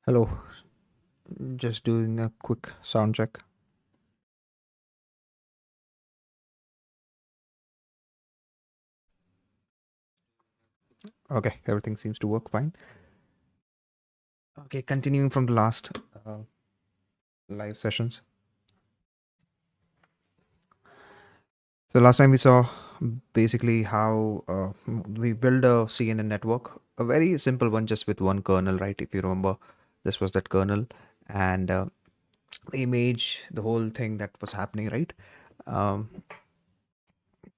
Hello, just doing a quick sound check. Okay, everything seems to work fine. Okay, continuing from the last uh, live sessions. So last time we saw basically how we build a CNN network, a very simple one, just with one kernel, right? If you remember, this was that kernel, and the image, the whole thing that was happening, right? Um,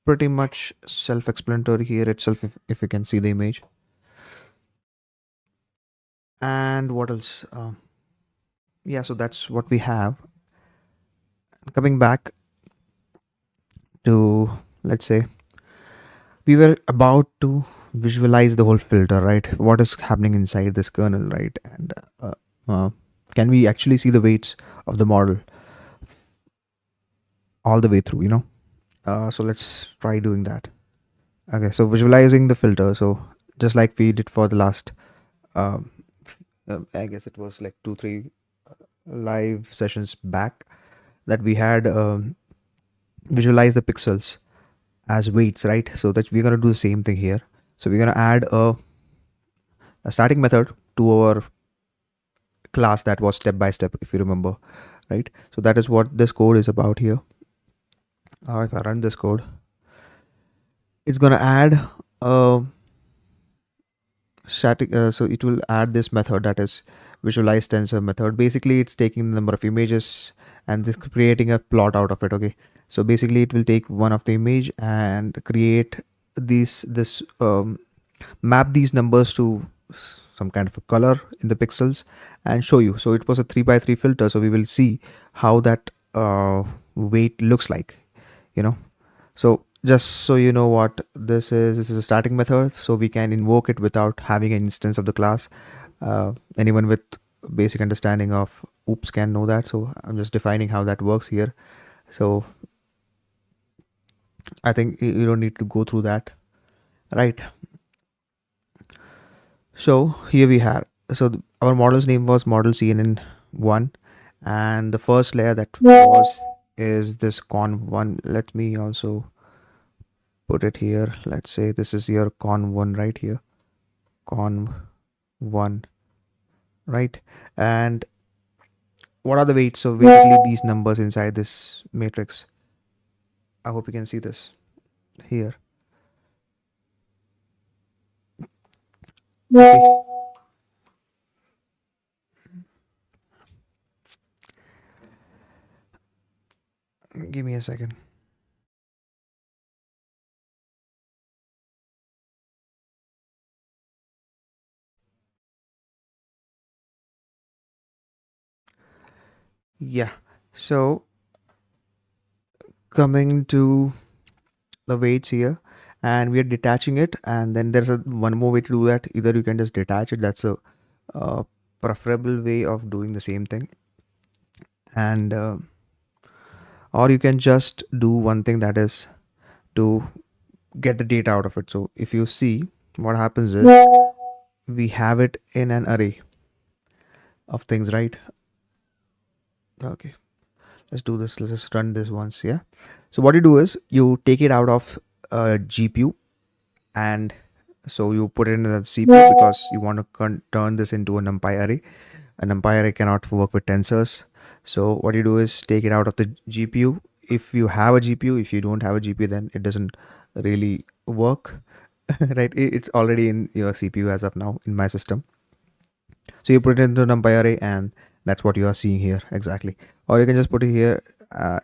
Pretty much self-explanatory here itself, if you can see the image. And what else? Yeah, so that's what we have. Coming back to, let's say, we were about to visualize the whole filter, right? What is happening inside this kernel, right? And uh, can we actually see the weights of the model all the way through, so let's try doing that. Okay, so visualizing the filter. So just like we did for the last um, I guess it was like 2 3 live sessions back, that we had visualized the pixels as weights, right? So that we're going to do the same thing here. So we're going to add a starting method to our class that was step by step, if you remember, right? So that is what this code is about here. If I run this code, it's going to add a static, so it will add this method, that is visualize tensor method. Basically it's taking the number of images and this creating a plot out of it. Okay, so basically it will take one of the image and create this map these numbers to some kind of a color in the pixels and show you. So it was a 3 by 3 filter, so we will see how that weight looks like, you know. So just so you know what this is a static method, so we can invoke it without having an instance of the class. Anyone with basic understanding of oops can know that, so I'm just defining how that works here. So I think you don't need to go through that, right? So here we have, so our model's name was model CNN1, and the first layer that was is this con1. Let me also put it here. Let's say this is your con1 right here, con1, right? And what are the weights? So basically these numbers inside this matrix. I hope you can see this here. Okay, give me a second. Yeah, so coming to the weights here, and we are detaching it, and then there's a one more way to do that. Either you can just detach it, that's a uh, preferable way of doing the same thing, and or you can just do one thing, that is to get the data out of it. So if you see, what happens is we have it in an array of things, right? Okay, let's do this. Let's just run this once. Yeah, so what you do is you take it out of GPU, and so you put it in the CPU because you want to turn this into a numpy array. A numpy array cannot work with tensors. So what you do is take it out of the GPU. If you have a GPU, if you don't have a GPU, then it doesn't really work. Right, it's already in your CPU as of now in my system. So you put it into numpy array, and that's what you are seeing here exactly. Or you can just put it here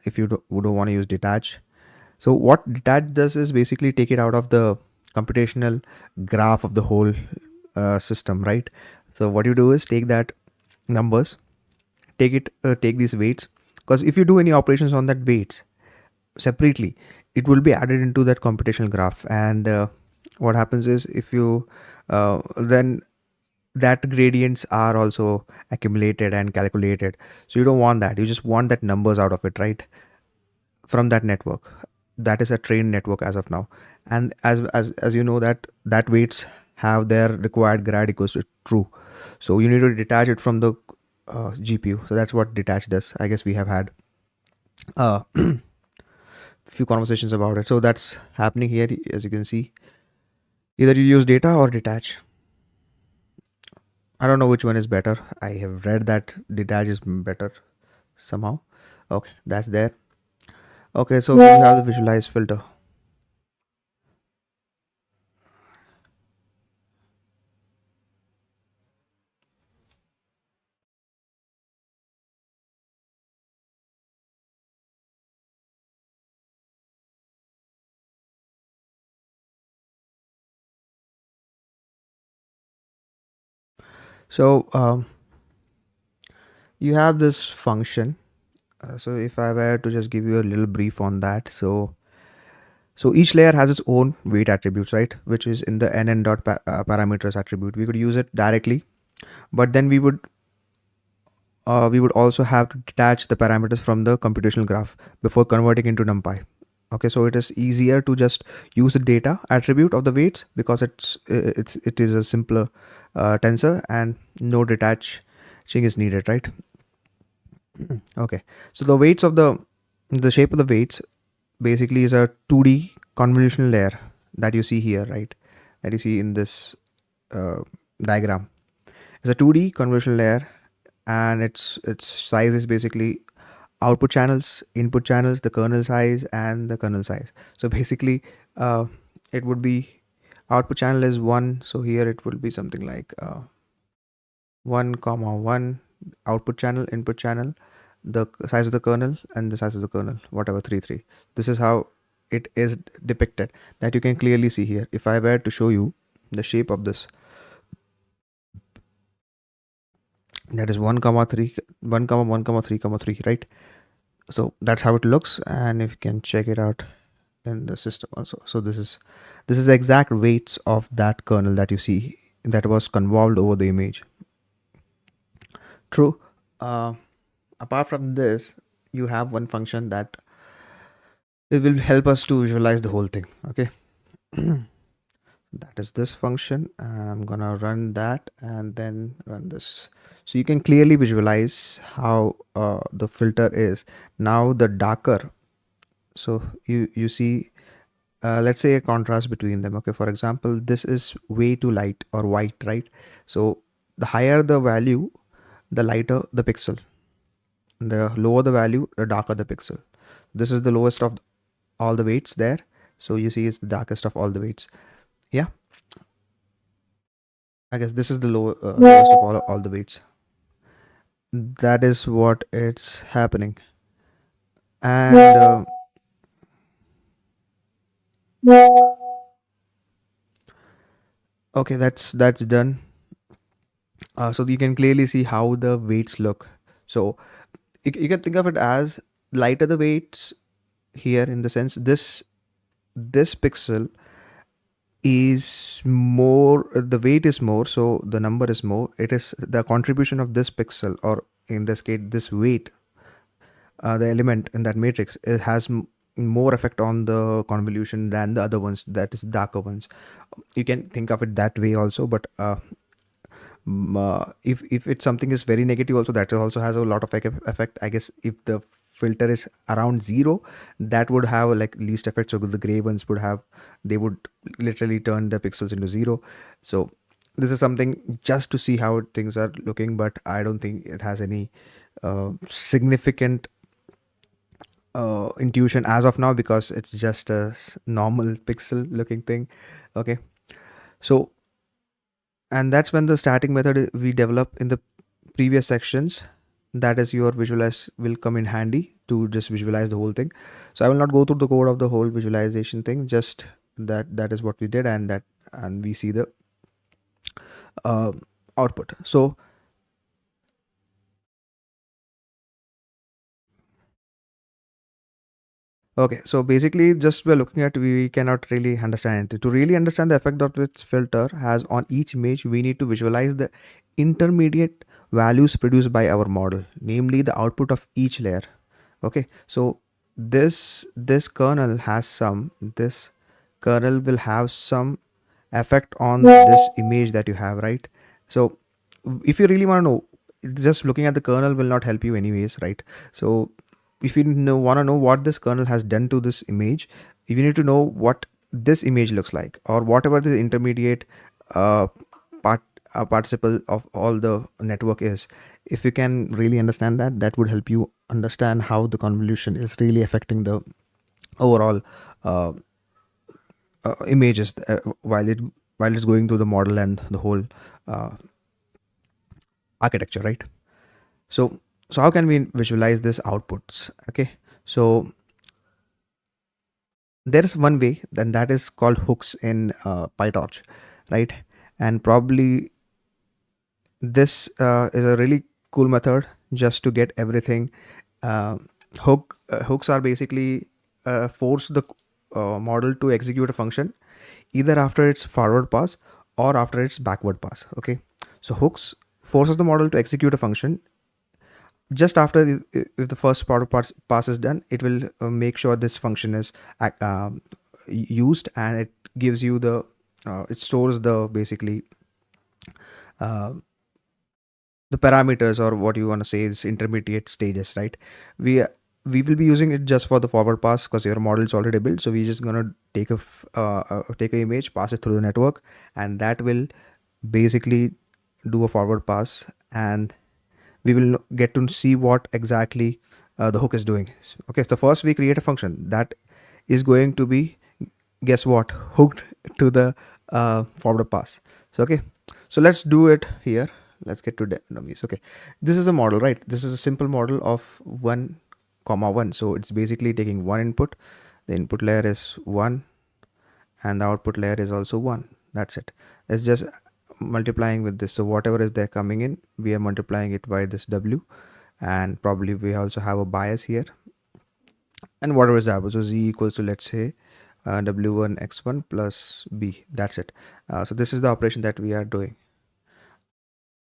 if you don't want to use detach. So what detach does is basically take it out of the computational graph of the whole system, right? So what you do is take that numbers, take these weights, because if you do any operations on that weights separately, it will be added into that computational graph. And what happens is, if you then that gradients are also accumulated and calculated. So you don't want that, you just want that numbers out of it, right, from that network. That is a trained network as of now. And as you know that weights have their required grad equals to true. So you need to detach it from the GPU. So that's what detach does. I guess we have had a few conversations about it. So that's happening here, as you can see. Either you use data or detach. I don't know which one is better. I have read that detach is better somehow. Okay, that's there. Okay, so we have the visualize filter. So you have this function. So if I were to just give you a little brief on that, so each layer has its own weight attributes, right? Which is in the nn dot parameters attribute. We could use it directly, but then we would also have to detach the parameters from the computational graph before converting into NumPy. Okay, so it is easier to just use the data attribute of the weights because it is a simpler tensor and no detaching is needed, right? Okay, so the shape of the weights basically is a 2D convolutional layer that you see here, right? That you see in this uh, diagram. It's a 2D convolutional layer, and its size is basically output channels, input channels, the kernel size, and the kernel size. So basically, it would be output channel is 1. So here it will be something like 1 comma 1 output channel, input channel, the size of the kernel, and the size of the kernel, whatever, 3 3. This is how it is depicted, that you can clearly see here. If I were to show you the shape of this, that is 1 comma 3, 1 comma 1 comma 3 comma 3, right? So that's how it looks, and if you can check it out in the system also. So this is the exact weights of that kernel that you see that was convolved over the image. True. Apart from this, you have one function that it will help us to visualize the whole thing. Okay. That is this function, and I'm gonna run that and then run this, so you can clearly visualize how the filter is now. The darker, so you see, let's say a contrast between them. Okay, for example, this is way too light or white, right? So the higher the value, the lighter the pixel. The lower the value, the darker the pixel. This is the lowest of all the weights there. So you see it's the darkest of all the weights. Yeah, I guess this is the lowest of all the weights. That is what it's happening. And okay, that's done. So you can clearly see how the weights look. So you can think of it as lighter the weights here, in the sense this pixel is more, the weight is more, so the number is more. It is the contribution of this pixel, or in this case this weight, the element in that matrix, it has more effect on the convolution than the other ones, that is darker ones. You can think of it that way also, but if it's something is very negative also, that also has a lot of effect. I guess if the filter is around 0, that would have like least effect. So the gray ones would have, they would literally turn the pixels into 0. So this is something just to see how things are looking, but I don't think it has any significant intuition as of now, because it's just a normal pixel looking thing. Okay, so, and that's when the static method we develop in the previous sections, that is your visualize, will come in handy to just visualize the whole thing. So I will not go through the code of the whole visualization thing, just that is what we did, and we see the uh, output. So okay, so basically just we're looking at, we cannot really understand it. To really understand the effect that this filter has on each image, we need to visualize the intermediate values produced by our model, namely the output of each layer. Okay, so this kernel has some, this kernel will have some effect on this image that you have, right? So if you really want to know, just looking at the kernel will not help you anyways, right? So if you want to know what this kernel has done to this image, you need to know what this image looks like, or whatever the intermediate uh, part participle of all the network is. If you can really understand that, that would help you understand how the convolution is really affecting the overall uh, images while it's going through the model and the whole uh, architecture, right? So how can we visualize this outputs? Okay, so there is one way, then that is called hooks in PyTorch, right? And probably this is a really cool method just to get everything. uh, hooks are basically force the model to execute a function either after its forward pass or after its backward pass. Okay, so hooks forces the model to execute a function just after if the first part of pass is done. It will make sure this function is used, and it gives you the it stores the basically uh, the parameters, or what you want to say is intermediate stages, right? We will be using it just for the forward pass because your model is already built. So we're just gonna take take a image, pass it through the network, and that will basically do a forward pass, and we will get to see what exactly the hook is doing. Okay, so first we create a function that is going to be, guess what, hooked to the forward pass. So okay, so let's do it here. Let's get to dummies. Okay, this is a model, right? This is a simple model of 1 comma 1. So it's basically taking one input, the input layer is 1, and the output layer is also 1. That's it. It's just multiplying with this. So whatever is there coming in, we are multiplying it by this w, and probably we also have a bias here, and whatever is that. So z equals to, let's say, w1 x1 plus b. That's it. So this is the operation that we are doing.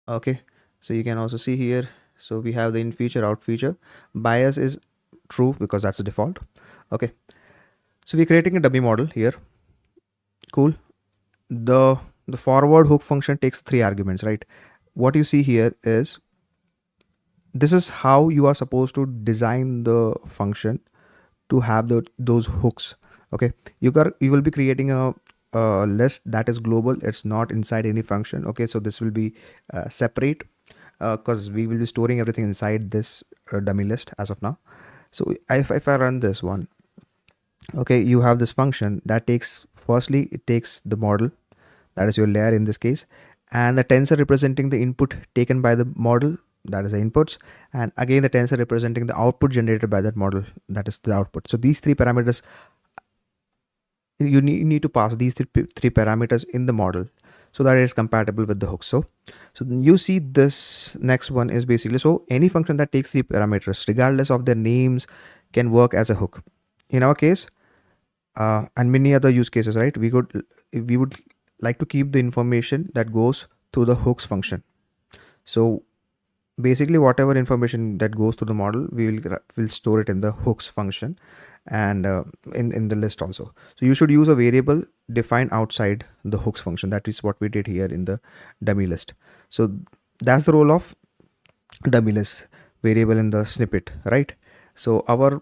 Okay, so you can also see here, so we have the in feature, out feature. Bias is true because that's the default. Okay, so we're creating a dummy model here. Cool. The forward hook function takes 3 arguments, right? What you see here is, this is how you are supposed to design the function to have those hooks. Okay, you will be creating a list that is global. It's not inside any function. Okay, so this will be separate because we will be storing everything inside this dummy list as of now. So if I run this one, okay, you have this function that takes, firstly it takes the model, that is your layer in this case, and the tensor representing the input taken by the model, that is the inputs, and again the tensor representing the output generated by that model, that is the output. So these 3 parameters, you need to pass these three parameters in the model so that it is compatible with the hook. So you see this next one is basically, so any function that takes 3 parameters regardless of their names can work as a hook. In our case, and many other use cases, right, we would like to keep the information that goes to the hooks function. So basically whatever information that goes to the model, we will store it in the hooks function, and in the list also. So you should use a variable defined outside the hooks function. That is what we did here in the dummy list. So that's the role of dummy list variable in the snippet, right? So our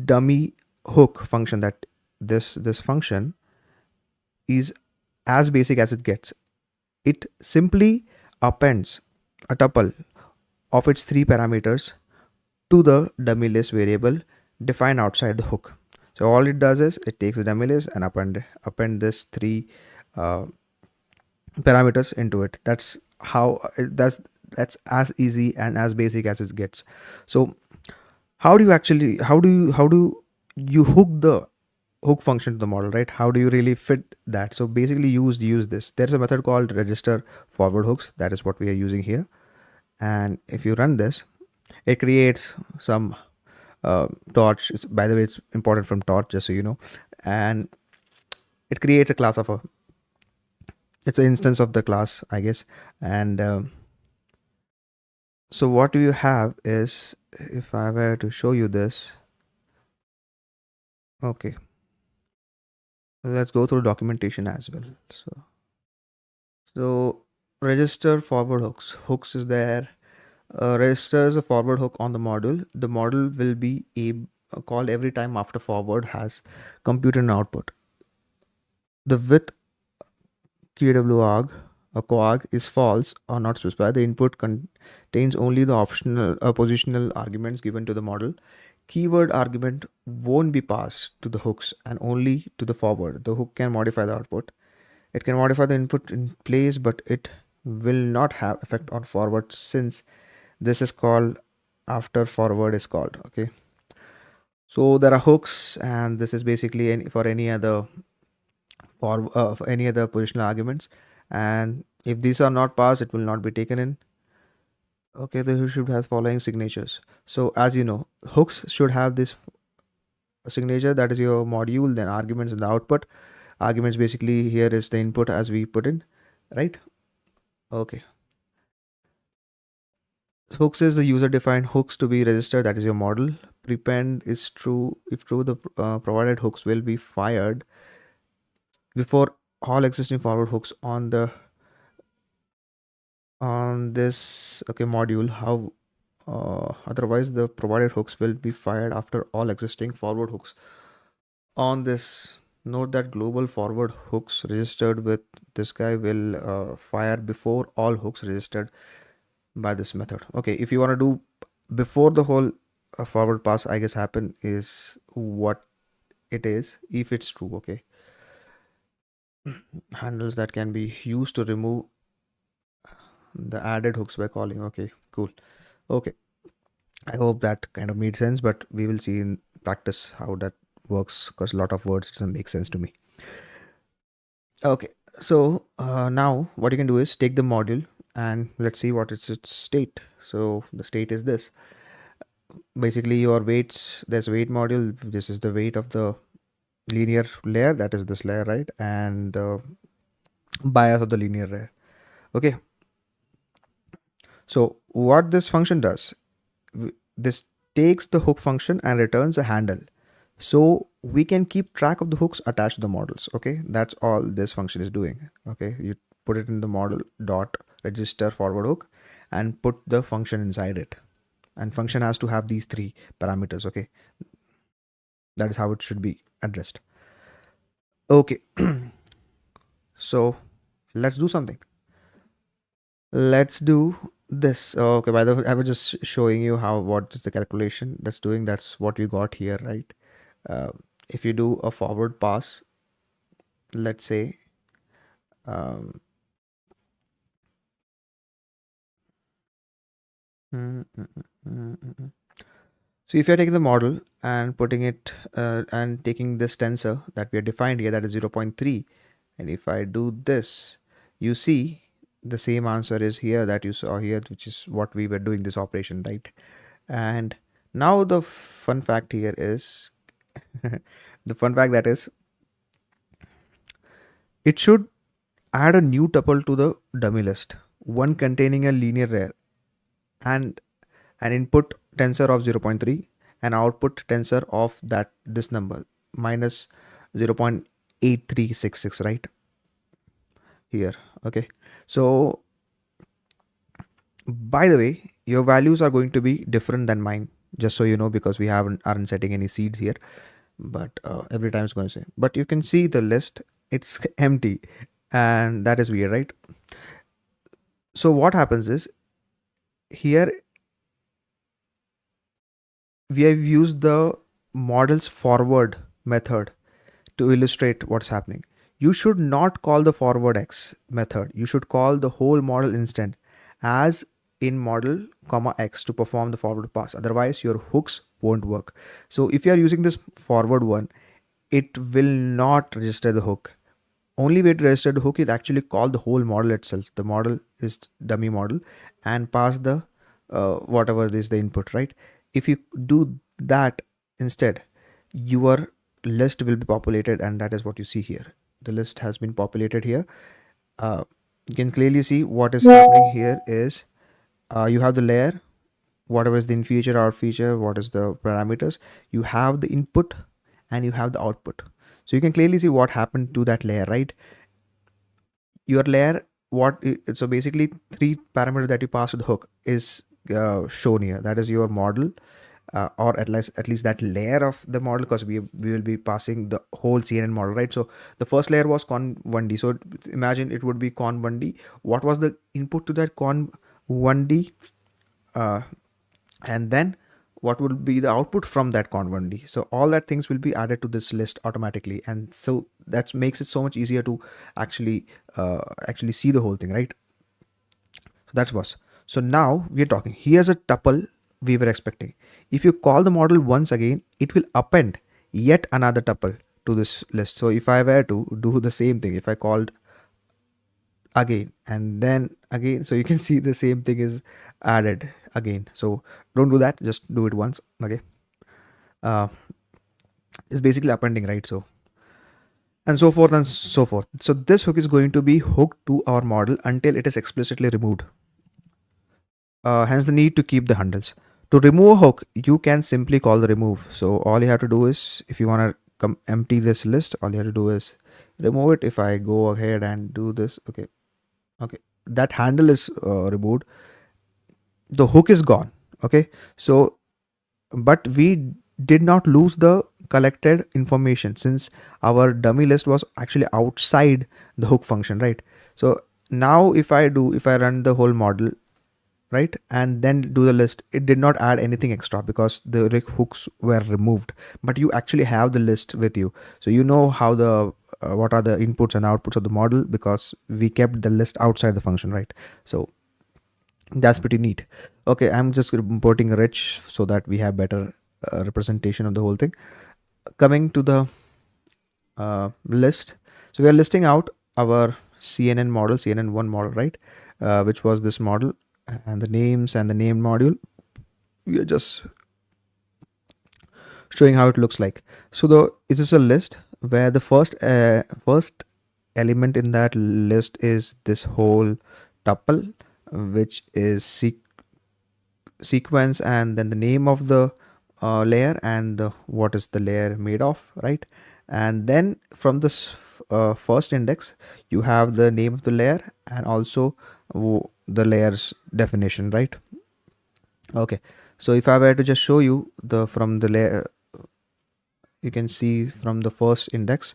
dummy hook function, that this function is as basic as it gets. It simply appends a tuple of its 3 parameters to the dummy list variable defined outside the hook. So all it does is it takes the dummy list and append this 3 uh, parameters into it. That's how that's as easy and as basic as it gets. So how do you hook the hook function to the model, right? How do you really fit that? So basically use this. There's a method called register forward hooks. That is what we are using here. And if you run this, it creates some torch. By the way, it's imported from torch, just so you know. And it creates a class of it's an instance of the class, I guess. And so what you have is, if I were to show you this, okay, let's go through documentation as well. So register forward hooks is there. Register is a forward hook on the module. The module will be called every time after forward has compute and output. The with QWARG, a QARG is false or not specified. The input contains only the optional positional arguments given to the model. Keyword argument won't be passed to the hooks and only to the forward. The hook can modify the output. It can modify the input in place, but it will not have effect on forward since this is called after forward is called. Okay. So there are hooks, and this is basically for any other for any other positional arguments, and if these are not passed it will not be taken in. Okay, the hook should have following signatures. So as you know, hooks should have this signature, that is your module, then arguments and the output. Arguments basically here is the input as we put in, right? Okay. Hooks is the user defined hooks to be registered, that is your model. Prepend is true. If true, the provided hooks will be fired before all existing forward hooks on this okay module. How otherwise the provided hooks will be fired after all existing forward hooks on this. Note that global forward hooks registered with this guy will fire before all hooks registered by this method. Okay, if you want to do before the whole forward pass I guess happen is what it is if it's true. Okay, handles that can be used to remove the added hooks by calling. Okay, cool. Okay, I hope that kind of made sense, but we will see in practice how that works because a lot of words doesn't make sense to me. Okay, so now what you can do is take the module and let's see what is its state. So the state is this. Basically your weights, there's weight module. This is the weight of the linear layer, that is this layer, right? And the bias of the linear layer. Okay, so what this function does, this takes the hook function and returns a handle, so we can keep track of the hooks attached to the models. Okay, that's all this function is doing. Okay, you put it in the model dot register forward hook and put the function inside it, and function has to have these three parameters. Okay, that is how it should be addressed. Okay, so let's do something. Let's do this. Okay, by the way, I was just showing you how what is the calculation that's doing. That's what you got here, right? If you do a forward pass, let's say um, mm, mm, mm, mm, mm. So if you're taking the model and putting it and taking this tensor that we have defined here, that is 0.3, and if I do this, you see the same answer is here that you saw here, which is what we were doing this operation, right? And now the fun fact here is the fun fact that is it should add a new tuple to the dummy list, one containing a linear layer and an input tensor of 0.3 and output tensor of that this number minus 0.8366, right here. Okay, so by the way, your values are going to be different than mine, just so you know, because we aren't setting any seeds here, but every time it's going to say, but you can see the list, it's empty, and that is weird, right? So what happens is here we have used the model's forward method to illustrate what's happening. You should not call the forward x method. You should call the whole model instant as in model comma x to perform the forward pass. Otherwise your hooks won't work. So if you are using this forward one, it will not register the hook. Only way to register the hook is actually call the whole model itself. The model is dummy model and pass the whatever is the input, right? If you do that instead, your list will be populated, and that is what you see here. The list has been populated here. You can clearly see what is happening here is you have the layer, whatever is the in feature, out feature, what is the parameters, you have the input and you have the output. So you can clearly see what happened to that layer, right? Your layer so basically 3 parameters that you pass to the hook is shown here. That is your model, or at least that layer of the model, because we will be passing the whole CNN model, right? So the first layer was con 1D. So imagine it would be con 1D. What was the input to that con 1D? uh, and then what will be the output from that con 1D? So all that things will be added to this list automatically, and so that makes it so much easier to actually actually see the whole thing, right? So that's was. So now we're talking, here's a tuple we were expecting. If you call the model once again, it will append yet another tuple to this list. So if I were to do the same thing, if I called again and then again, so you can see the same thing is added again. So don't do that, just do it once. Okay. uh, it's basically appending, right? So and so forth and so forth. So this hook is going to be hooked to our model until it is explicitly removed. Hence the need to keep the handles. To remove a hook, you can simply call the remove. So all you have to do is, if you want to come empty this list, all you have to do is remove it. If I go ahead and do this, okay, that handle is removed, the hook is gone. Okay, so but we did not lose the collected information, since our dummy list was actually outside the hook function, right? So now if I run the whole model, right, and then do the list, it did not add anything extra because the hooks were removed, but you actually have the list with you, so you know how the what are the inputs and outputs of the model, because we kept the list outside the function, right? So that's pretty neat. Okay, I'm just importing rich so that we have better representation of the whole thing. Coming to the list, so we are listing out our CNN model, CNN1 model, right? Which was this model, and the names and the name module. We are just showing how it looks like. So it is a list where the first element in that list is this whole tuple, which is sequence, and then the name of the layer, and what is the layer made of, right? And then from this first index, you have the name of the layer and also the layer's definition, right? Okay, so if I were to just show you the from the layer, you can see from the first index,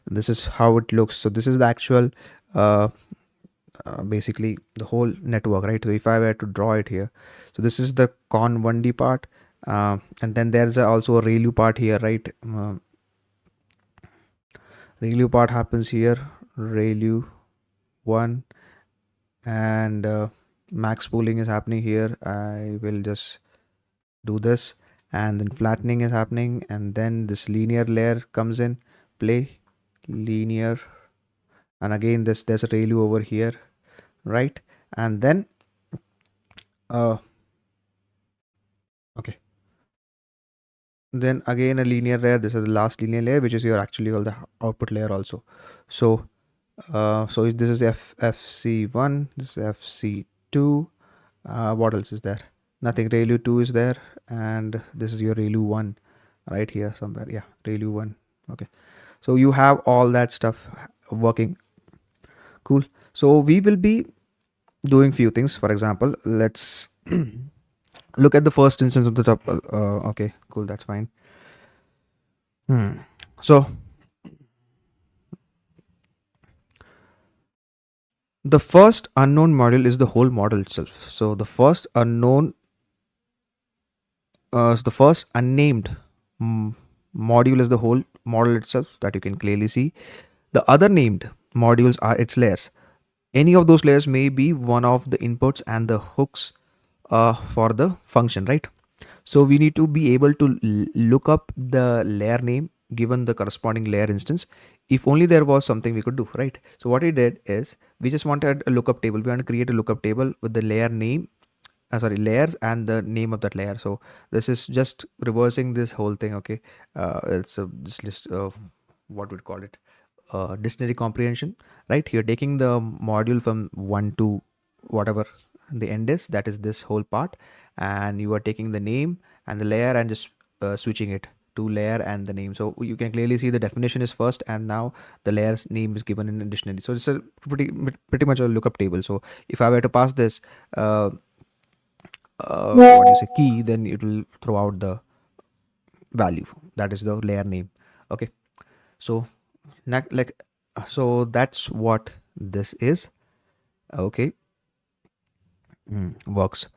this is how it looks. So this is the actual uh, basically the whole network, right? So if I were to draw it here, so this is the con 1D part, and then there's also a ReLU part here, right? ReLU part happens here, ReLU 1, and max pooling is happening here. I will just do this, and then flattening is happening, and then this linear layer comes in play, linear, and again there's a ReLU over here, right? And then okay, then again a linear layer, this is the last linear layer, which is your actually all the output layer also. So so this is FC1, this is FC2. What else is there? Nothing. ReLU 2 is there, and this is your ReLU 1 right here somewhere. Yeah, ReLU 1. Okay, so you have all that stuff working. Cool. So we will be doing few things. For example, let's look at the first instance of the tuple. Okay, cool, that's fine. So the first unknown module is the whole model itself. So the first unknown, so the first unnamed module is the whole model itself that you can clearly see. The other named modules are its layers. Any of those layers may be one of the inputs and the hooks for the function, right? So we need to be able to look up the layer name given the corresponding layer instance. If only there was something we could do, right? So what we did is we just wanted a lookup table. We want to create a lookup table with the layer name, layers and the name of that layer. So this is just reversing this whole thing. Okay, it's this list of what we'd call it, dictionary comprehension, right? You're taking the module from 1 to whatever the end is, that is this whole part, and you are taking the name and the layer and just switching it to layer and the name. So you can clearly see the definition is first, and now the layer's name is given in a dictionary. So it's a pretty much a lookup table. So if I were to pass this what do you say, key, then it will throw out the value, that is the layer name. Okay, so like so that's what this is. Okay. Works.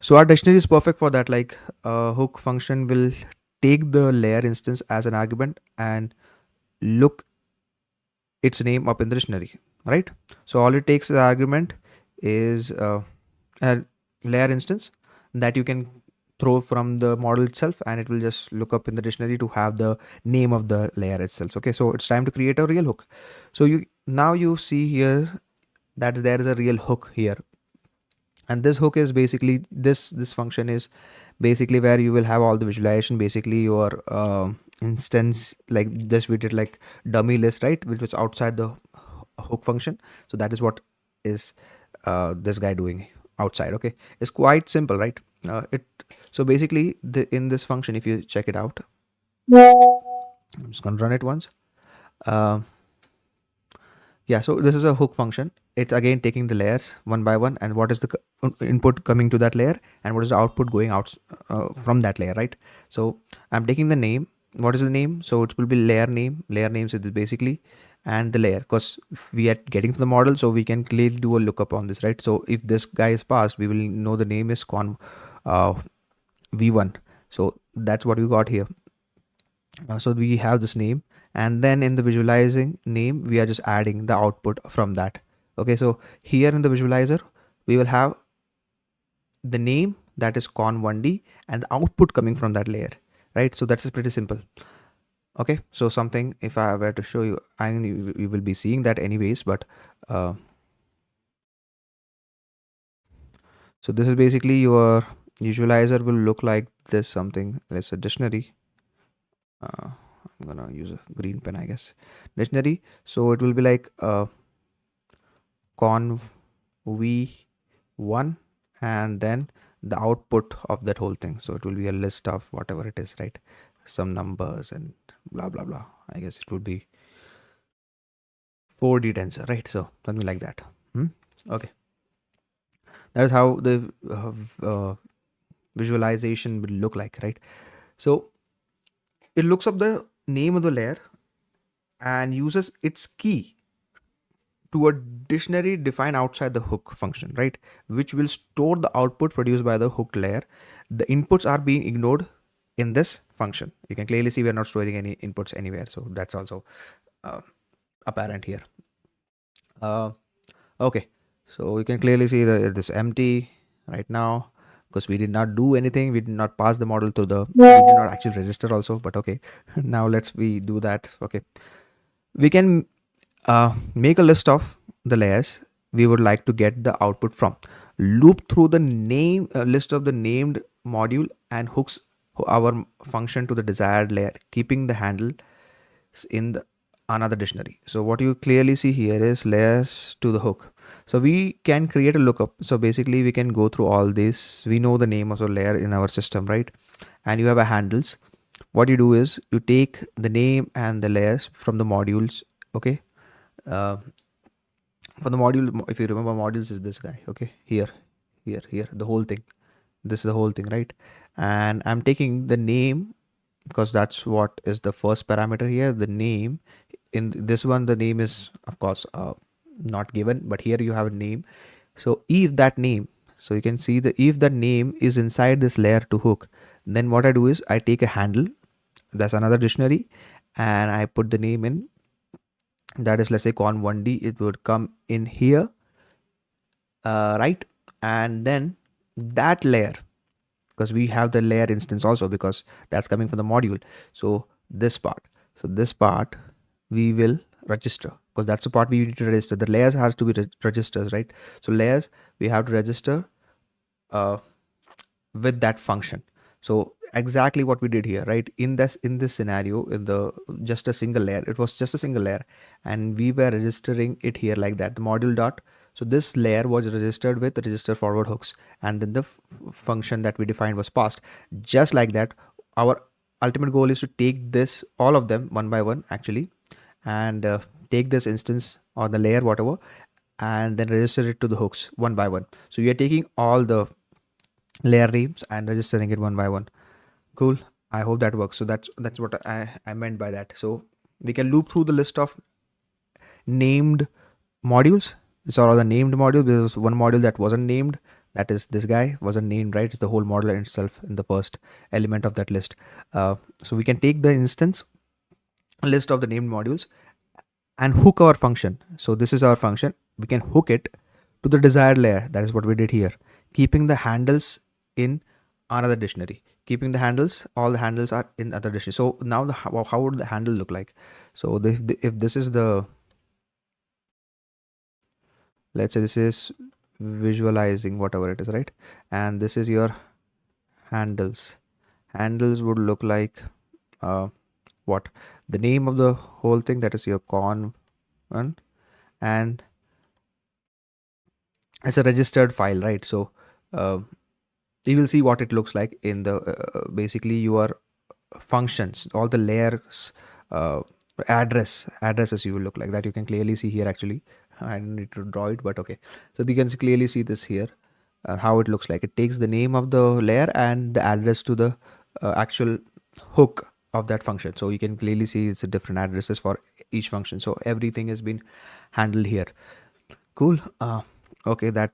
So our dictionary is perfect for that. Like hook function will take the layer instance as an argument and look its name up in the dictionary, right? So all it takes as argument is a layer instance that you can throw from the model itself, and it will just look up in the dictionary to have the name of the layer itself. Okay, so it's time to create a real hook. So you see here that there is a real hook here, and this hook is basically this function is basically where you will have all the visualization, basically your instance, like this we did like dummy list, right, which was outside the hook function. So that is what is this guy doing outside. Okay, it's quite simple, right? It so basically in this function, if you check it out, I'm just gonna run it once. Yeah, so this is a hook function. It's again taking the layers one by one, and what is the input coming to that layer, and what is the output going out from that layer, right? So I'm taking the name. What is the name? So it will be layer name. Layer names is basically, and the layer, because we are getting from the model, so we can clearly do a lookup on this, right? So if this guy is passed, we will know the name is con v1. So that's what we got here. So we have this name, and then in the visualizing name we are just adding the output from that. Okay, so here in the visualizer we will have the name, that is con1d, and the output coming from that layer, right? So that's pretty simple. Okay, so something, if I were to show you, I mean you will be seeing that anyways, but so this is basically your visualizer will look like this, something. Let's a dictionary. I'm gonna use a green pen, I guess. Dictionary. So it will be like conv v1, and then the output of that whole thing. So it will be a list of whatever it is, right? Some numbers and blah blah blah. I guess it would be 4D tensor, right? So something like that. Okay, that is how the visualization will look like, right? So it looks up the name of the layer and uses its key to a dictionary defined outside the hook function, right? Which will store the output produced by the hooked layer. The inputs are being ignored in this function. You can clearly see we are not storing any inputs anywhere. So that's also apparent here. Okay, so you can clearly see this empty right now, because we did not do anything. We did not pass the model to the, we did not actually register also, but okay. Now we do that. Okay, we can make a list of the layers we would like to get the output from. Loop through the name list of the named module and hooks our function to the desired layer, keeping the handle in the another dictionary. So what you clearly see here is layers to the hook. So we can create a lookup. So basically we can go through all this. We know the name of the layer in our system, right? And you have a handles. What you do is you take the name and the layers from the modules. Okay, for the module, if you remember, modules is this guy. Okay, here, the whole thing. This is the whole thing, right? And I'm taking the name, because that's what is the first parameter here. The name in this one, the name is of course not given, but here you have a name. So if that name, so you can see the if that name is inside this layer to hook, then what I do is I take a handle, that's another dictionary, and I put the name in, that is, let's say con1d. It would come in here, right? And then that layer, because we have the layer instance also, because that's coming from the module. So this part we will register, because that's the part we need to register. The layers has to be registers, right? So layers we have to register with that function. So exactly what we did here, right? In this scenario, in the just a single layer, it was just a single layer, and we were registering it here like that. The module dot, so this layer was registered with register forward hooks, and then the function that we defined was passed. Just like that, our ultimate goal is to take this, all of them one by one actually, and take this instance or the layer, whatever, and then register it to the hooks one by one. So we are taking all the layer names and registering it one by one. Cool. I hope that works. So that's what I meant by that. So we can loop through the list of named modules. These are all the named modules. There was one module that wasn't named. That is, this guy wasn't named, right? It's the whole model in itself in the first element of that list. So we can take the instance list of the named modules and hook our function. So this is our function. We can hook it to the desired layer. That is what we did here, keeping the handles in another dictionary. Keeping the handles, all the handles are in other dictionary. So now how would the handle look like? So if this is the, let's say this is visualizing whatever it is, right? And this is your handles. Handles would look like what? The name of the whole thing, that is your con one, and it's a registered file, right? So you will see what it looks like in the basically your functions, all the layers, addresses you will look like that. You can clearly see here. Actually, I don't need to draw it, but okay. So you can clearly see this here, how it looks like. It takes the name of the layer and the address to the actual hook of that function. So you can clearly see it's a different addresses for each function. So everything has been handled here. Cool. Okay, that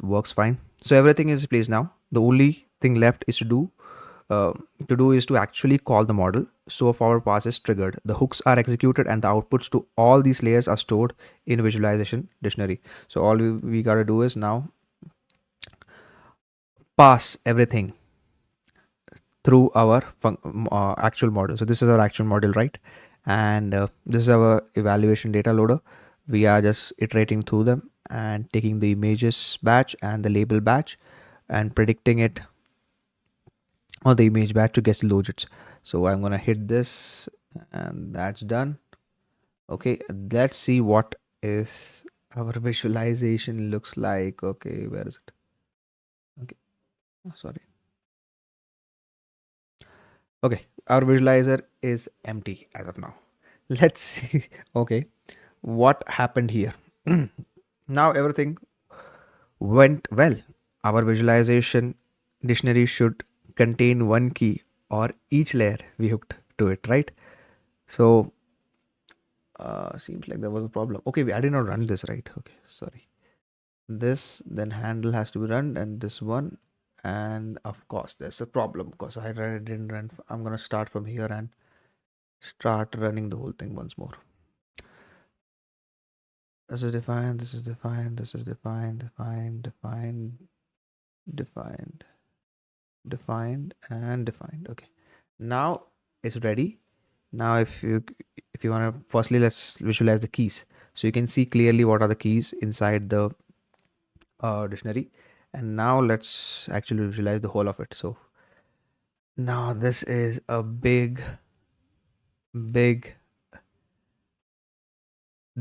works fine. So everything is placed now. The only thing left is to actually call the model. So if our pass is triggered, the hooks are executed and the outputs to all these layers are stored in visualization dictionary. So all we gotta do is now pass everything through our actual model. So this is our actual model, right? And this is our evaluation data loader. We are just iterating through them and taking the images batch and the label batch and predicting it on the image batch to get the logits. So I'm gonna hit this and that's done. Okay, let's see what is our visualization looks like. Okay, where is it? Okay, sorry. Okay, our visualizer is empty as of now. Let's see. Okay, what happened here? Now everything went well. Our visualization dictionary should contain one key or each layer we hooked to it, right? So seems like there was a problem. Okay, I did not run this, right? Okay, sorry. This, then handle has to be run, and this one, and of course there's a problem because I didn't run. I'm gonna start from here and start running the whole thing once more. This is defined, this is defined, this is defined, defined, and defined. Okay, now it's ready. Now if you want to, firstly let's visualize the keys, so you can see clearly what are the keys inside the dictionary. And now let's actually visualize the whole of it. So now this is a big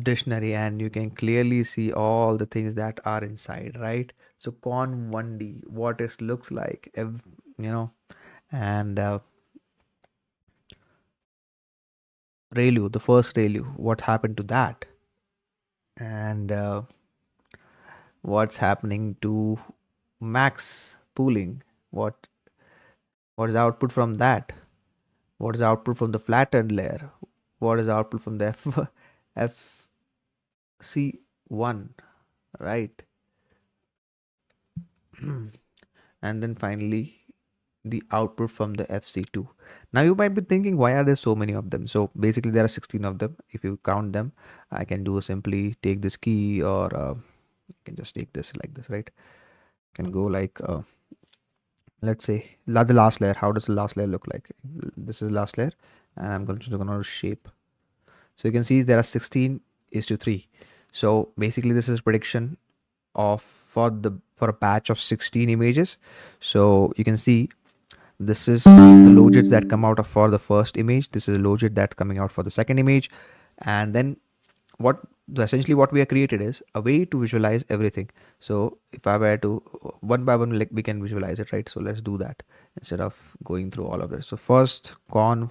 dictionary and you can clearly see all the things that are inside, right? So con 1D, what it looks like, and ReLU, the first ReLU, what happened to that, and what's happening to max pooling, what is the output from that, what is the output from the flattened layer, what is the output from the FC1, right? And then finally the output from the FC2. Now you might be thinking, why are there so many of them? So basically there are 16 of them. If you count them, I can do simply take this key, or you can just take this like this, right? You can go like let's say the last layer. How does the last layer look like? This is the last layer, and I'm going to shape. So you can see there are 16:3. So basically this is prediction of for a batch of 16 images. So you can see this is the logits that come out for the first image. This is a logit that coming out for the second image. And then what essentially what we have created is a way to visualize everything. So if I were to one by one, like we can visualize it, right? So let's do that instead of going through all of this. So first conv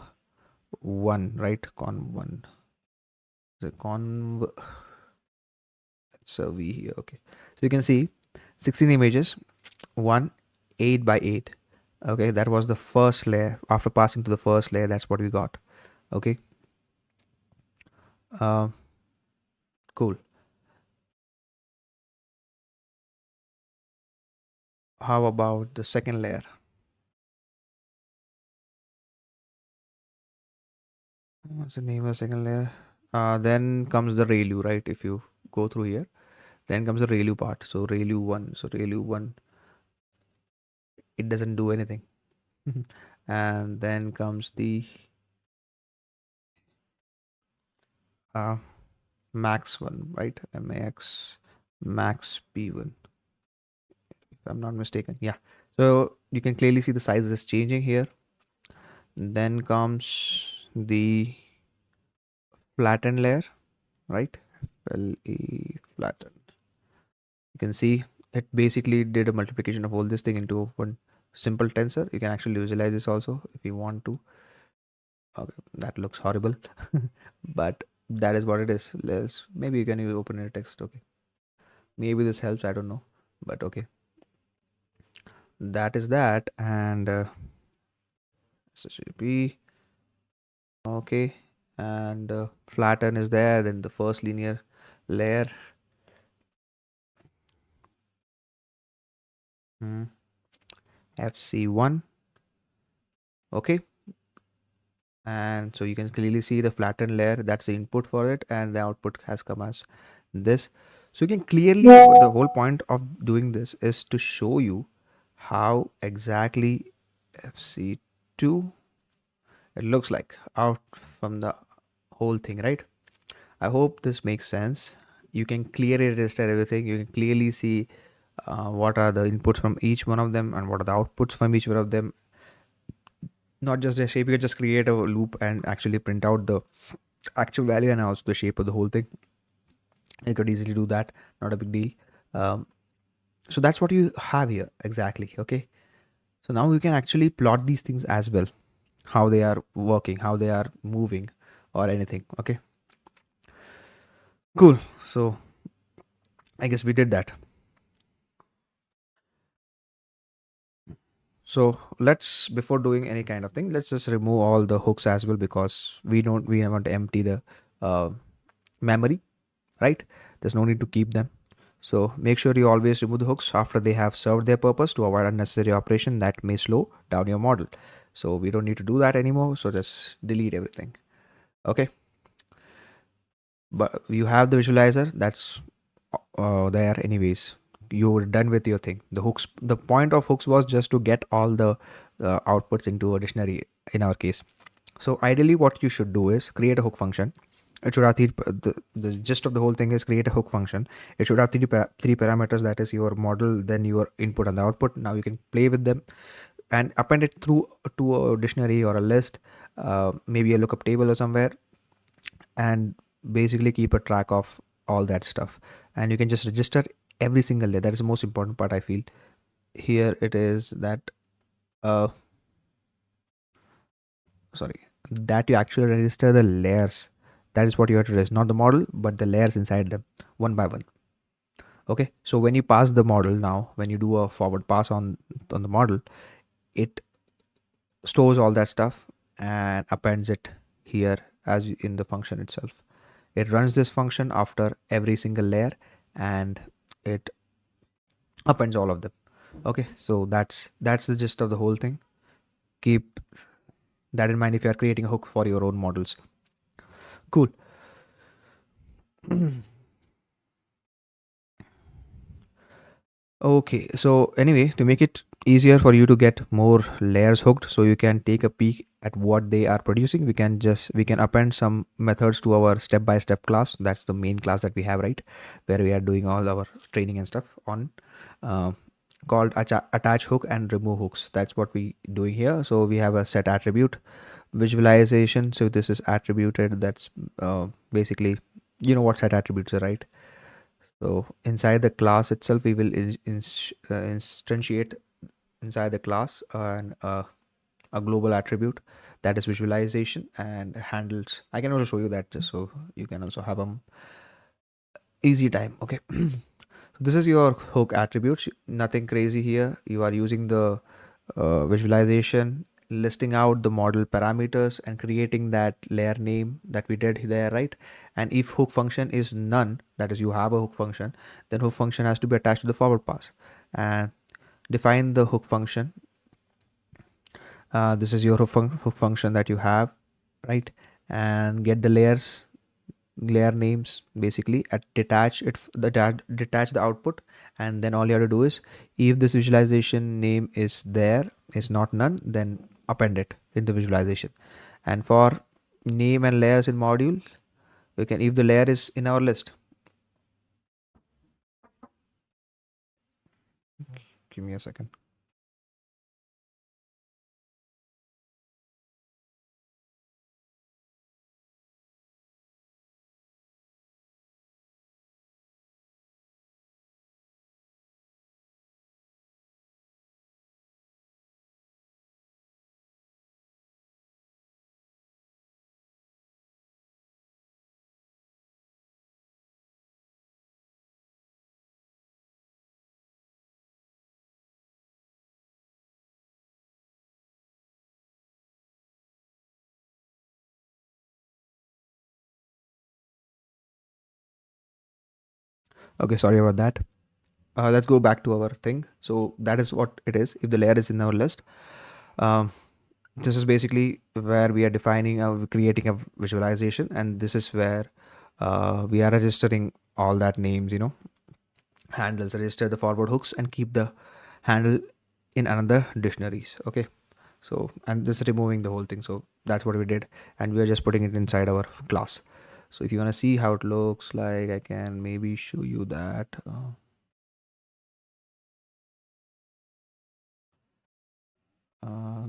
one, right? Conv one, the conv, it's a v here. Okay, so you can see 16 images, one 8 by 8. Okay, that was the first layer. After passing to the first layer, that's what we got. Okay, uh, cool. How about the second layer? What's the name of the second layer? Then comes the ReLU, right? If you go through here, then comes the ReLU part. So ReLU 1. So ReLU 1, it doesn't do anything. And then comes the uh, max one, right? MAX max P1, if I'm not mistaken. Yeah. So you can clearly see the size is changing here. Then comes the flatten layer, right? FLE flatten. You can see it basically did a multiplication of all this thing into one simple tensor. You can actually visualize this also if you want to. Okay, that looks horrible, but that is what it is. Maybe you can open a text. Okay, maybe this helps. I don't know, but okay, that is that. And SHP. Okay, and flatten is there. Then the first linear layer. FC1. Okay, and so you can clearly see the flattened layer. That's the input for it, and the output has come as this. So you can clearly, the whole point of doing this is to show you how exactly FC2 it looks like out from the whole thing, right? I hope this makes sense. You can clearly register everything. You can clearly see what are the inputs from each one of them and what are the outputs from each one of them. Not just the shape, you can just create a loop and actually print out the actual value and also the shape of the whole thing. You could easily do that, not a big deal. So that's what you have here exactly. Okay, so now you can actually plot these things as well, how they are working, how they are moving or anything. Okay, cool. So I guess we did that. So let's, before doing any kind of thing, let's just remove all the hooks as well, because we want to empty the memory, right? There's no need to keep them. So make sure you always remove the hooks after they have served their purpose to avoid unnecessary operation that may slow down your model. So we don't need to do that anymore. So just delete everything. Okay. But you have the visualizer that's there anyways. You're done with your thing. The hooks, the point of hooks was just to get all the outputs into a dictionary in our case. So ideally what you should do is create a hook function. It should have the gist of the whole thing is create a hook function. It should have three parameters, that is your model, then your input and the output. Now you can play with them and append it through to a dictionary or a list, maybe a lookup table or somewhere, and basically keep a track of all that stuff. And you can just register every single layer. That is the most important part, I feel. Here it is that sorry, that you actually register the layers. That is what you have to register, not the model but the layers inside them, one by one. Okay, so when you pass the model, now when you do a forward pass on the model, it stores all that stuff and appends it here as in the function itself. It runs this function after every single layer and it appends all of them. Okay, so that's the gist of the whole thing. Keep that in mind if you are creating a hook for your own models. Cool. Okay, so anyway, to make it easier for you to get more layers hooked, so you can take a peek at what they are producing, we can append some methods to our step-by-step class. That's the main class that we have, right, where we are doing all our training and stuff on, called attach hook and remove hooks. That's what we doing here. So we have a set attribute visualization. So this is attributed. That's basically You know what set attributes are, right? So inside the class itself, we will instantiate inside the class a global attribute that is visualization and handles. I can also show you that just so you can also have a easy time. Okay. This is your hook attributes. Nothing crazy here. You are using the visualization, listing out the model parameters and creating that layer name that we did there, right? And if hook function is none, that is you have a hook function, then hook function has to be attached to the forward pass. And define the hook function. This is your hook function that you have, right? And get the layer names basically at detach it detach the output, and then all you have to do is, if this visualization name is there, is not none, then append it in the visualization. And for name and layers in module, we can, if the layer is in our list, give me a second. Okay, sorry about that. Let's go back to our thing. So that is what it is. If the layer is in our list, um, this is basically where we are defining creating a visualization, and this is where we are registering all that names, handles, register the forward hooks and keep the handle in another dictionaries. Okay, so, and this is removing the whole thing, so that's what we did, and we are just putting it inside our class. So if you want to see how it looks like, I can maybe show you that.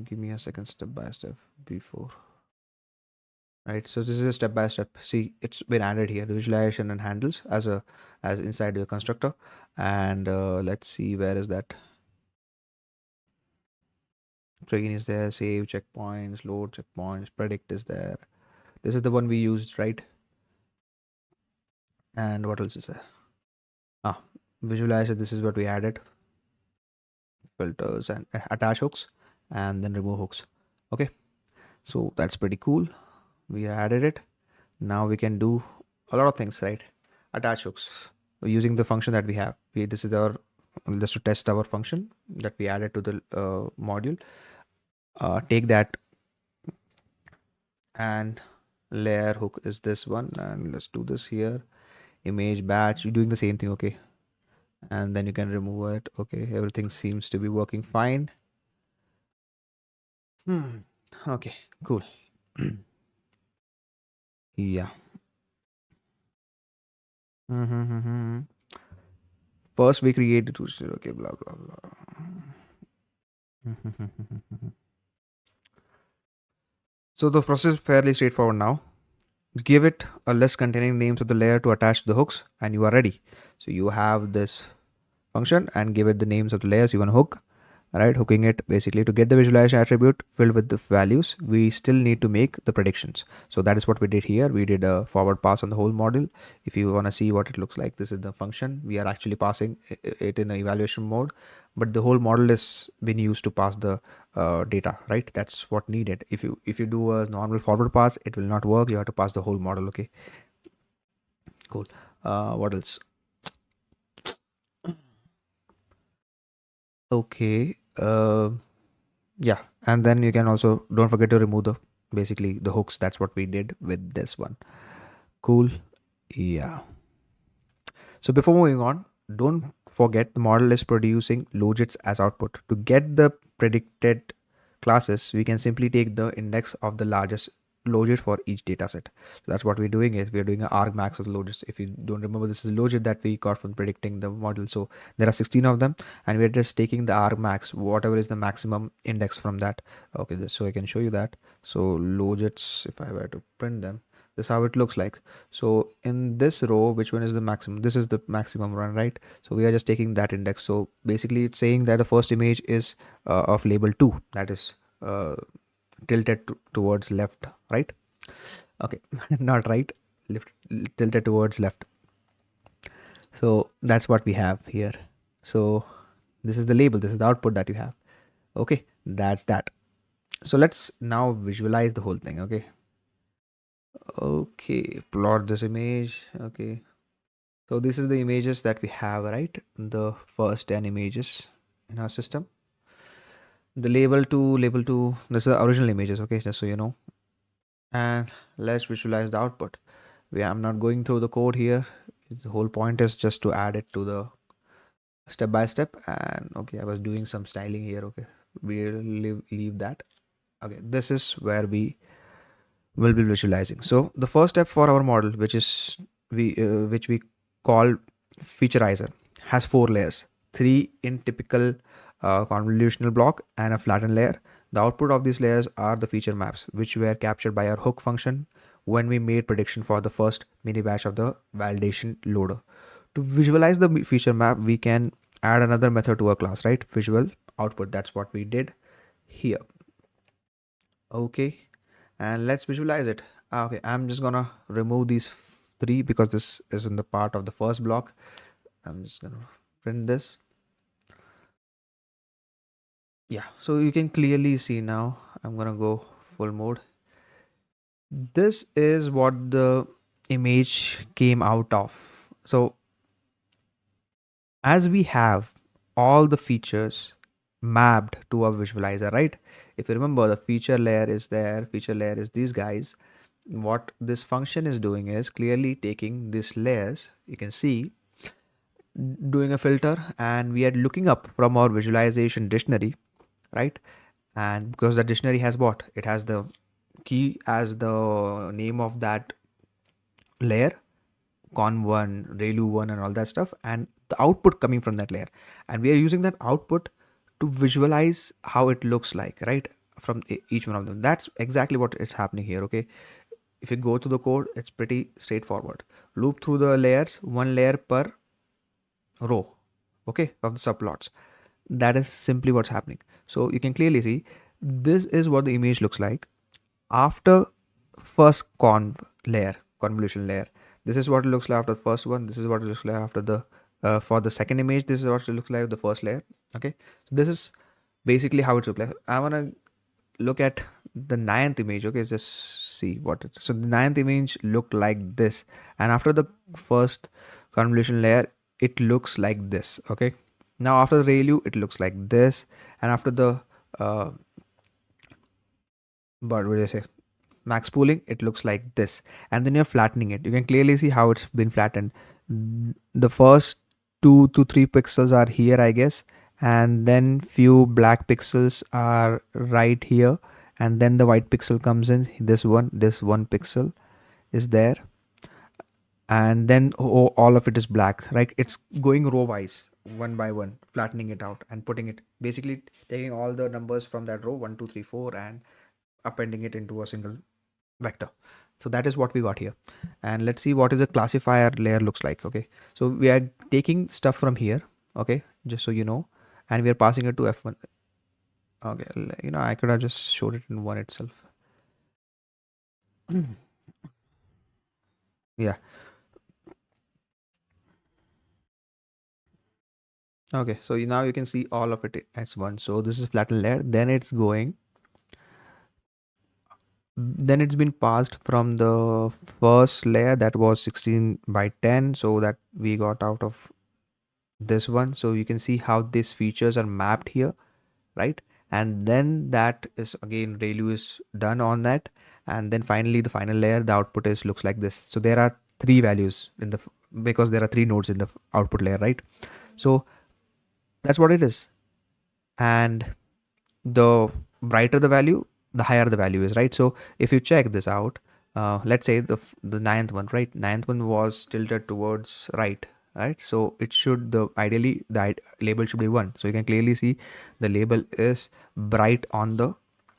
Give me a second, step by step before. Right, so this is a step by step. See, it's been added here, the visualization and handles as inside your constructor. And let's see, where is that? Train is there, save checkpoints, load checkpoints, predict is there. This is the one we used, right? And what else is there? Ah, visualization, this is what we added. Filters and attach hooks and then remove hooks. Okay, so that's pretty cool. We added it. Now we can do a lot of things, right? Attach hooks using the function that we have. This is our, just to test our function that we added to the module. Take that, and layer hook is this one, and let's do this here. Image batch, you're doing the same thing. Okay, and then you can remove it. Okay, everything seems to be working fine. Okay, cool. Yeah. First we create it. Okay, blah blah blah. So the process is fairly straightforward now. Give it a list containing names of the layer to attach to the hooks, and you are ready. So you have this function and give it the names of the layers you want to hook. Right, hooking it basically to get the visualization attribute filled with the values. We still need to make the predictions. So that is what we did here. We did a forward pass on the whole model. If you want to see what it looks like, this is the function. We are actually passing it in the evaluation mode, but the whole model is being used to pass the data, right? That's what needed. If you do a normal forward pass, it will not work. You have to pass the whole model. Okay, cool. What else? Okay. Yeah, and then you can also, don't forget to remove the, basically the hooks. That's what we did with this one. Cool. Yeah. So before moving on, don't forget the model is producing logits as output. To get the predicted classes, we can simply take the index of the largest logit for each data set. So that's what we're doing, is we're doing an argmax of the logits. If you don't remember, this is a logit that we got from predicting the model. So there are 16 of them, and we're just taking the argmax, whatever is the maximum index from that. Okay, so I can show you that. So logits, if I were to print them, This is how it looks like. So in this row, which one is the maximum? This is the maximum one, right? So we are just taking that index. So basically it's saying that the first image is of label 2, that is tilted towards left, right? Okay, not right, left, tilted towards left. So that's what we have here. So this is the label, this is the output that you have. Okay, that's that. So let's now visualize the whole thing. Okay, plot this image. Okay, so this is the images that we have, right? The first 10 images in our system. The label 2, this is the original images, okay, just so you know. And let's visualize the output. I'm not going through the code here. The whole point is just to add it to the step by step. And okay, I was doing some styling here. Okay, we'll leave that. Okay, this is where we will be visualizing. So the first step for our model, which we call featureizer, has 4 layers, 3 in typical convolutional block and a flattened layer. The output of these layers are the feature maps, which were captured by our hook function when we made prediction for the first mini batch of the validation loader. To visualize the feature map, we can add another method to our class, right? Visual output. That's what we did here. Okay, and let's visualize it. Okay, I'm just gonna remove these 3 because this is in the part of the first block. I'm just gonna print this. Yeah, so you can clearly see now. I'm gonna go full mode. This is what the image came out of. So as we have all the features mapped to a visualizer, right? If you remember, the feature layer is there, feature layer is these guys. What this function is doing is clearly taking these layers, you can see, doing a filter, and we are looking up from our visualization dictionary, right? And because the dictionary has what? It has the key as the name of that layer, con1, relu1 and all that stuff, and the output coming from that layer, and we are using that output to visualize how it looks like, right, from each one of them. That's exactly what is happening here. Okay, if you go to the code, it's pretty straightforward. Loop through the layers, 1 layer per row, okay, of the subplots. That is simply what's happening. So you can clearly see this is what the image looks like after first convolution layer. This is what it looks like after the first one. This is what it looks like after the for the second image. This is what it looks like the first layer. Okay, so this is basically how it looks like. I want to look at the 9th image. Okay, just see what it. So the 9th image looked like this, and after the first convolution layer, it looks like this. Okay, now after the ReLU, it looks like this, and after the what would I say, max pooling, it looks like this. And then you're flattening it. You can clearly see how it's been flattened. The first 2 to 3 pixels are here, I guess, and then few black pixels are right here, and then the white pixel comes in. This one pixel is there, and then all of it is black, right? It's going row wise, one by one, flattening it out and putting it, basically taking all the numbers from that row 1 2 3 4 and appending it into a single vector. So that is what we got here. And let's see what is the classifier layer looks like. Okay, so we are taking stuff from here, okay, just so you know, and we are passing it to f1. Okay, you know, I could have just showed it in one itself. Yeah, okay, so now you can see all of it as one. So this is flattened layer, then it's going, then it's been passed from the first layer that was 16 by 10, so that we got out of this one. So you can see how these features are mapped here, right? And then that is again ReLU is done on that, and then finally the final layer, the output is looks like this. So there are 3 values in the because there are 3 nodes in the output layer, right? So that's what it is. And the brighter the value, the higher the value is, right? So if you check this out, let's say the 9th one, right? 9th one was tilted towards right, right? So it should, the ideally the label should be 1. So you can clearly see the label is bright on the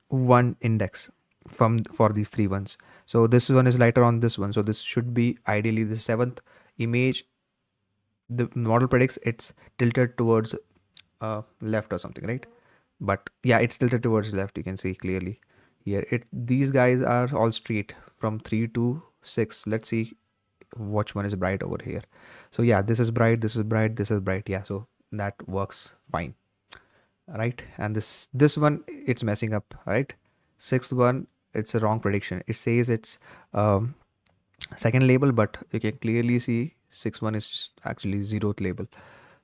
1 index. for these three ones. So this one is lighter on this one, so this should be ideally the seventh image. The model predicts it's tilted towards left or something, right? But yeah, it's tilted towards left, you can see clearly here. These guys are all straight from 3 to 6. Let's see which one is bright over here. So yeah, this is bright, this is bright, this is bright. Yeah, so that works fine, right? And this one, it's messing up, right? Sixth one, it's a wrong prediction. It says it's um, second label, but you can clearly see sixth one is actually zeroth label.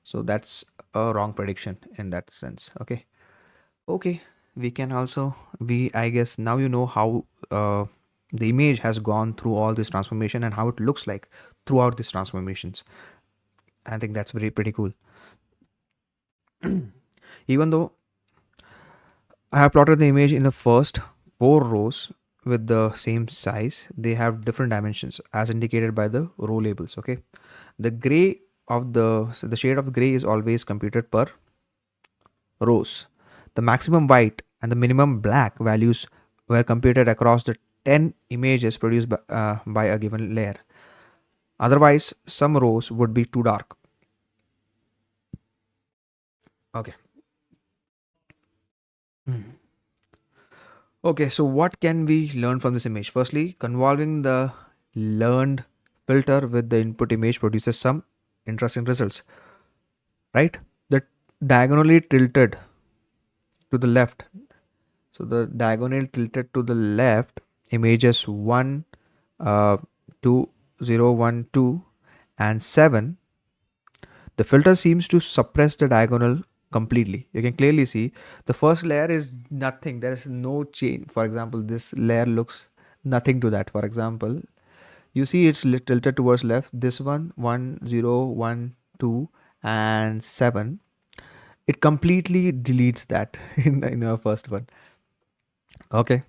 So that's a wrong prediction in that sense. Okay, we can also, we I guess now you know how the image has gone through all this transformation and how it looks like throughout these transformations. I think that's pretty cool. Even though I have plotted the image in the first 4 rows with the same size, they have different dimensions as indicated by the row labels. Okay, the gray of the shade of the gray is always computed per rows. The maximum white and the minimum black values were computed across the 10 images produced by a given layer. Otherwise, some rows would be too dark. Okay. Okay, so what can we learn from this image? Firstly, convolving the learned filter with the input image produces some interesting results, right? The diagonally tilted to the left. So the diagonal tilted to the left images 1, 2, 0, 1, 2, and 7. The filter seems to suppress the diagonal completely. You can clearly see the first layer is nothing. There is no change. For example, this layer looks nothing to that. For example, you see it's tilted towards left. This one, 1, 0, 1, 2, and 7. It completely deletes that in the first one. Okay,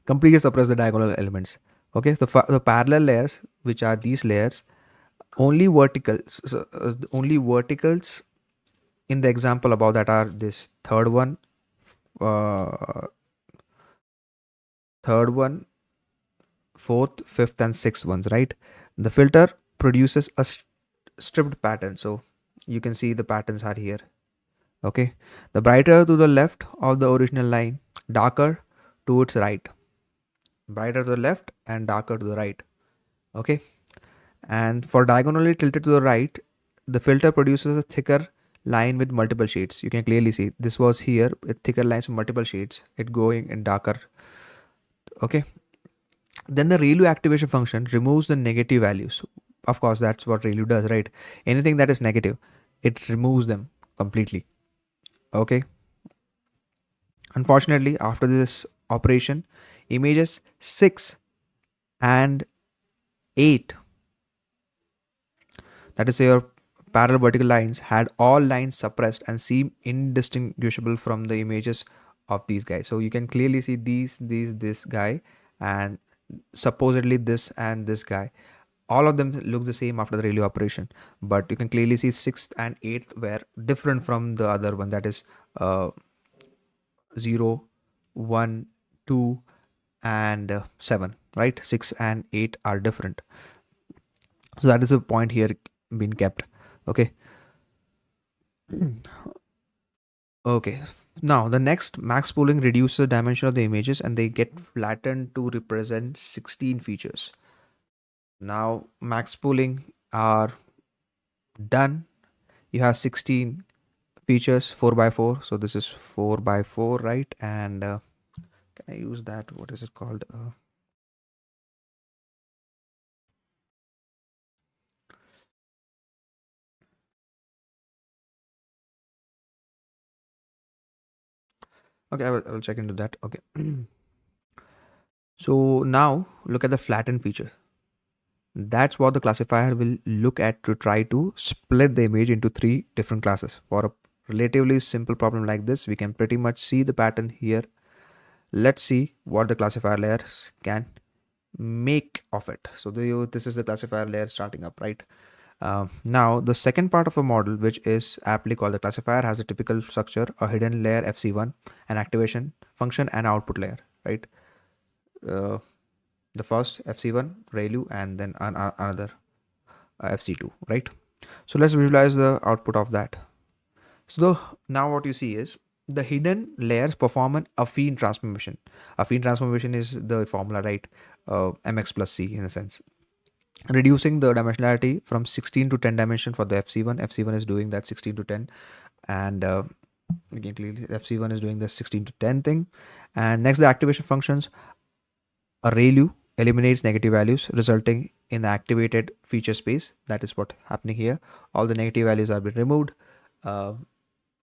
completely suppress the diagonal elements. Okay, so the parallel layers, which are these layers, only verticals. So, only verticals in the example above that are this uh, third one, fourth, fifth, and sixth ones, right? The filter produces a stripped pattern, so you can see the patterns are here. Okay, the brighter to the left of the original line, darker to its right, brighter to the left and darker to the right. Okay, and for diagonally tilted to the right, the filter produces a thicker line with multiple shades. You can clearly see this was here with thicker lines with multiple shades, it going in darker. Okay, then the ReLU activation function removes the negative values. Of course, that's what ReLU does, right? Anything that is negative, it removes them completely. Okay, unfortunately, after this operation, images 6 and 8, that is your parallel vertical lines, had all lines suppressed and seem indistinguishable from the images of these guys. So you can clearly see this guy, and supposedly this and this guy. All of them look the same after the ReLU operation, but you can clearly see 6th and 8th were different from the other one, that is 0, 1, 2, and 7, right? 6 and 8 are different. So that is a point here being kept. Okay. Okay, now the next max pooling reduces the dimension of the images and they get flattened to represent 16 features. Now max pooling are done. You have 16 features, 4 by 4. So this is 4 by 4, right? And can I use that? What is it called? Okay, I will check into that. Okay. So now look at the flatten feature. That's what the classifier will look at to try to split the image into 3 different classes. For a relatively simple problem like this, we can pretty much see the pattern here. Let's see what the classifier layers can make of it. So this is the classifier layer starting up, right? Now the second part of a model, which is aptly called the classifier, has a typical structure: a hidden layer FC1, an activation function, and output layer, right? uh, the first FC1 ReLU and then another FC2, right? So let's visualize the output of that. So now what you see is the hidden layers perform an affine transformation. Affine transformation is the formula, right? Mx plus c in a sense, reducing the dimensionality from 16 to 10 dimension for the FC1. FC1 is doing that 16 to 10, and again clearly FC1 is doing the 16 to 10 thing. And next, the activation functions. A ReLU eliminates negative values, resulting in the activated feature space. That is what happening here. All the negative values are being removed. Uh,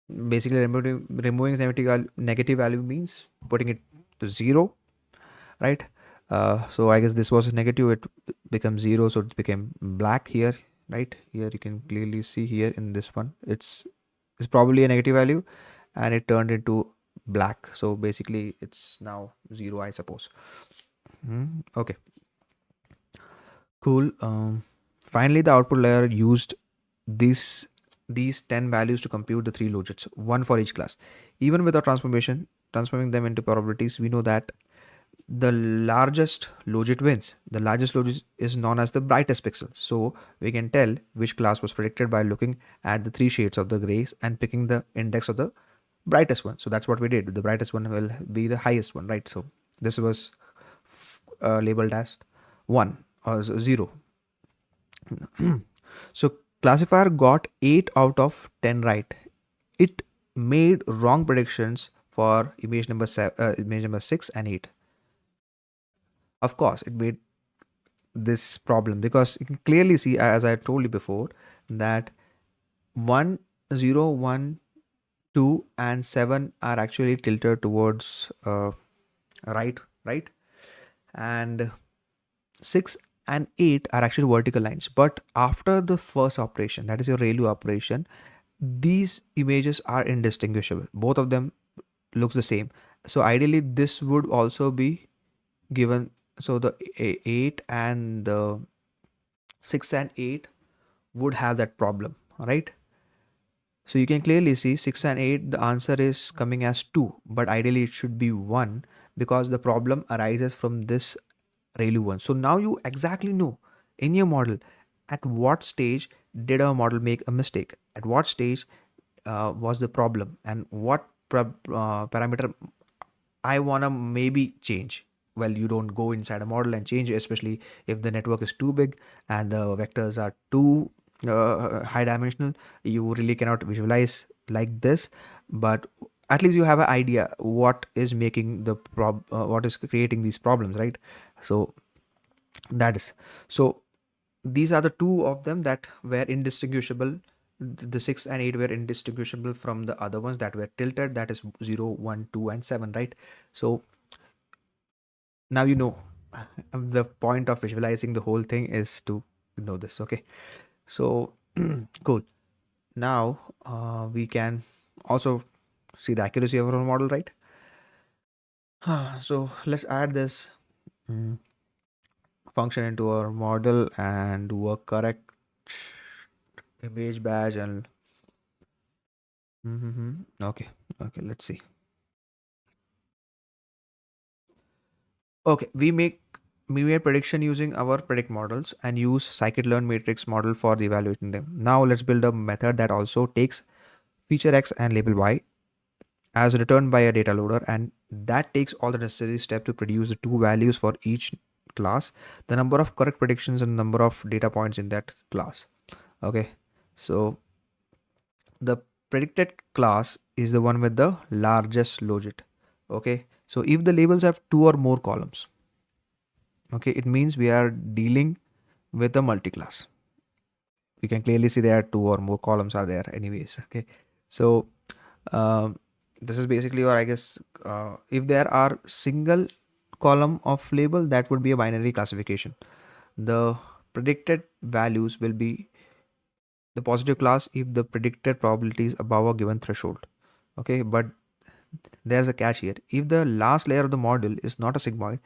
Basically, removing negative value means putting it to 0, right? So I guess this was a negative, it becomes 0, so it became black here, right? Here you can clearly see here in this one, it's probably a negative value and it turned into black. So basically it's now 0, I suppose. Okay, cool. Finally, the output layer used these these 10 values to compute the 3 logits, one for each class. Even without transforming them into probabilities, we know that the largest logit wins. The largest logit is known as the brightest pixel. So we can tell which class was predicted by looking at the 3 shades of the grays and picking the index of the brightest one. So that's what we did. The brightest one will be the highest one, right? So this was labeled as 1 or 0. So classifier got 8 out of 10 right. It made wrong predictions for image number 6 and 8. Of course, it made this problem because you can clearly see, as I told you before, that 1, 0, 1, 2 and 7 are actually tilted towards right, and 6 and 8 are actually vertical lines. But after the first operation, that is your ReLU operation, these images are indistinguishable. Both of them looks the same. So ideally this would also be given. So the 8 and the 6 and 8 would have that problem, right? So you can clearly see 6 and 8, the answer is coming as 2, but ideally it should be 1 because the problem arises from this ReLU one. So now you exactly know in your model at what stage did our model make a mistake, at what stage was the problem, and what parameter I want to maybe change. Well, you don't go inside a model and change it, especially if the network is too big and the vectors are too high dimensional. You really cannot visualize like this, but at least you have an idea what is making the what is creating these problems, right? So that is, so these are the two of them that were indistinguishable. The 6 and 8 were indistinguishable from the other ones that were tilted, that is 0, 1, 2 and 7, right? So now you know. The point of visualizing the whole thing is to know this. Okay, so cool. Now we can also see the accuracy of our model, right? So let's add this function into our model and do a correct image badge and okay, let's see. Okay, we made prediction using our predict models and use scikit-learn matrix model for the evaluating them. Now let's build a method that also takes feature x and label y as returned by a data loader, and that takes all the necessary steps to produce the 2 values for each class, the number of correct predictions and number of data points in that class. Okay, so the predicted class is the one with the largest logit. Okay, so if the labels have 2 or more columns, okay, it means we are dealing with a multi-class. We can clearly see there are 2 or more columns are there anyways. Okay, so this is basically, or I guess if there are single column of label, that would be a binary classification. The predicted values will be the positive class if the predicted probability is above a given threshold. Okay, but there's a catch here. If the last layer of the model is not a sigmoid,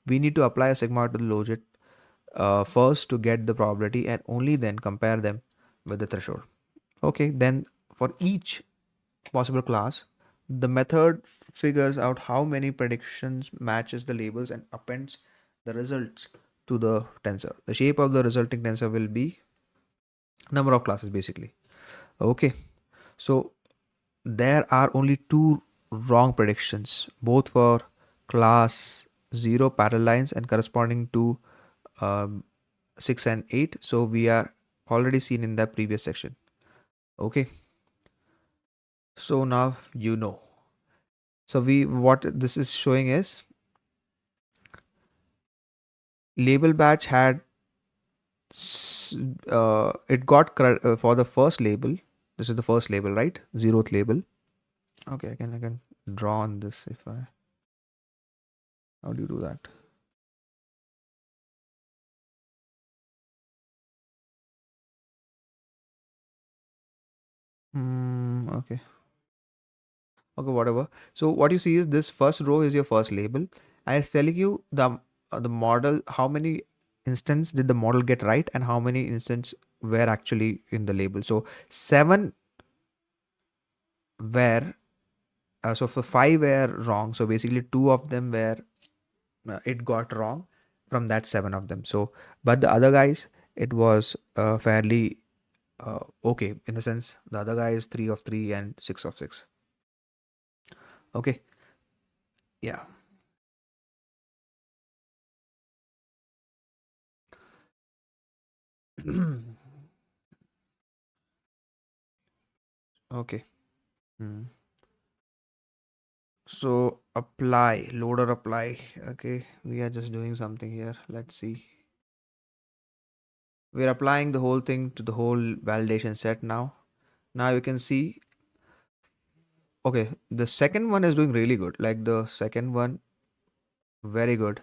we need to apply a sigmoid to the logit first to get the probability and only then compare them with the threshold. Okay, then for each possible class, The method figures out how many predictions matches the labels and appends the results to the tensor. The shape of the resulting tensor will be number of classes basically. Okay, so there are only two wrong predictions, both for class 0 parallel lines and corresponding to um, 6 and 8. So we are already seen in the previous section. Okay, so now you know. So we what this is showing is label batch had it got for the first label. This is the first label, right? Zeroth label. Okay, I can draw on this if I. How do you do that? Okay. Okay, whatever. So what you see is this first row is your first label, and it's telling you the model, how many instance did the model get right and how many instance were actually in the label. So 7 were so for 5 were wrong. So basically two of them were it got wrong from that 7 of them. So but the other guys it was fairly okay, in the sense the other guy is 3 of 3 and 6 of 6. Okay, yeah. Okay. Hmm. So apply, loader apply. Okay, we are just doing something here. Let's see. We're applying the whole thing to the whole validation set now. Now you can see, okay, the second one is doing really good. Like the second one, very good.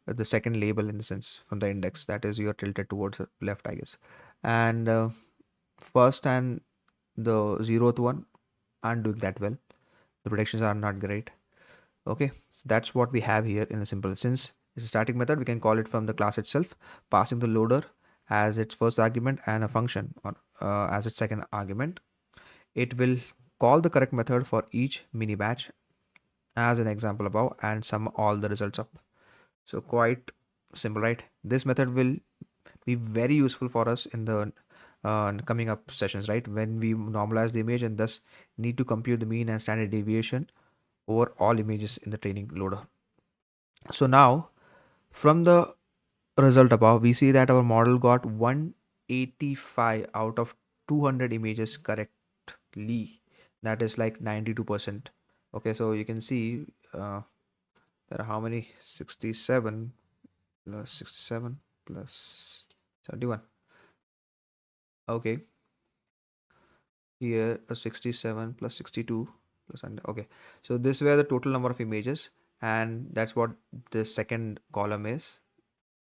The second label in the sense from the index, that is you're tilted towards the left, I guess. And first and the zeroth one aren't doing that well. The predictions are not great. Okay, so that's what we have here in a simple. Since it's a static method, we can call it from the class itself, passing the loader as its first argument and a function or as its second argument. It will call the correct method for each mini batch as an example above and sum all the results up. So quite simple, right? This method will be very useful for us in the coming up sessions, right? When we normalize the image and thus need to compute the mean and standard deviation over all images in the training loader. So now from the result above, we see that our model got 185 out of 200 images correctly. That is like 92%. Okay, so you can see there are how many? 67 plus 67 plus 71. Okay, here a 67 plus 62 plus 100. Okay, so this were the total number of images, and that's what the second column is,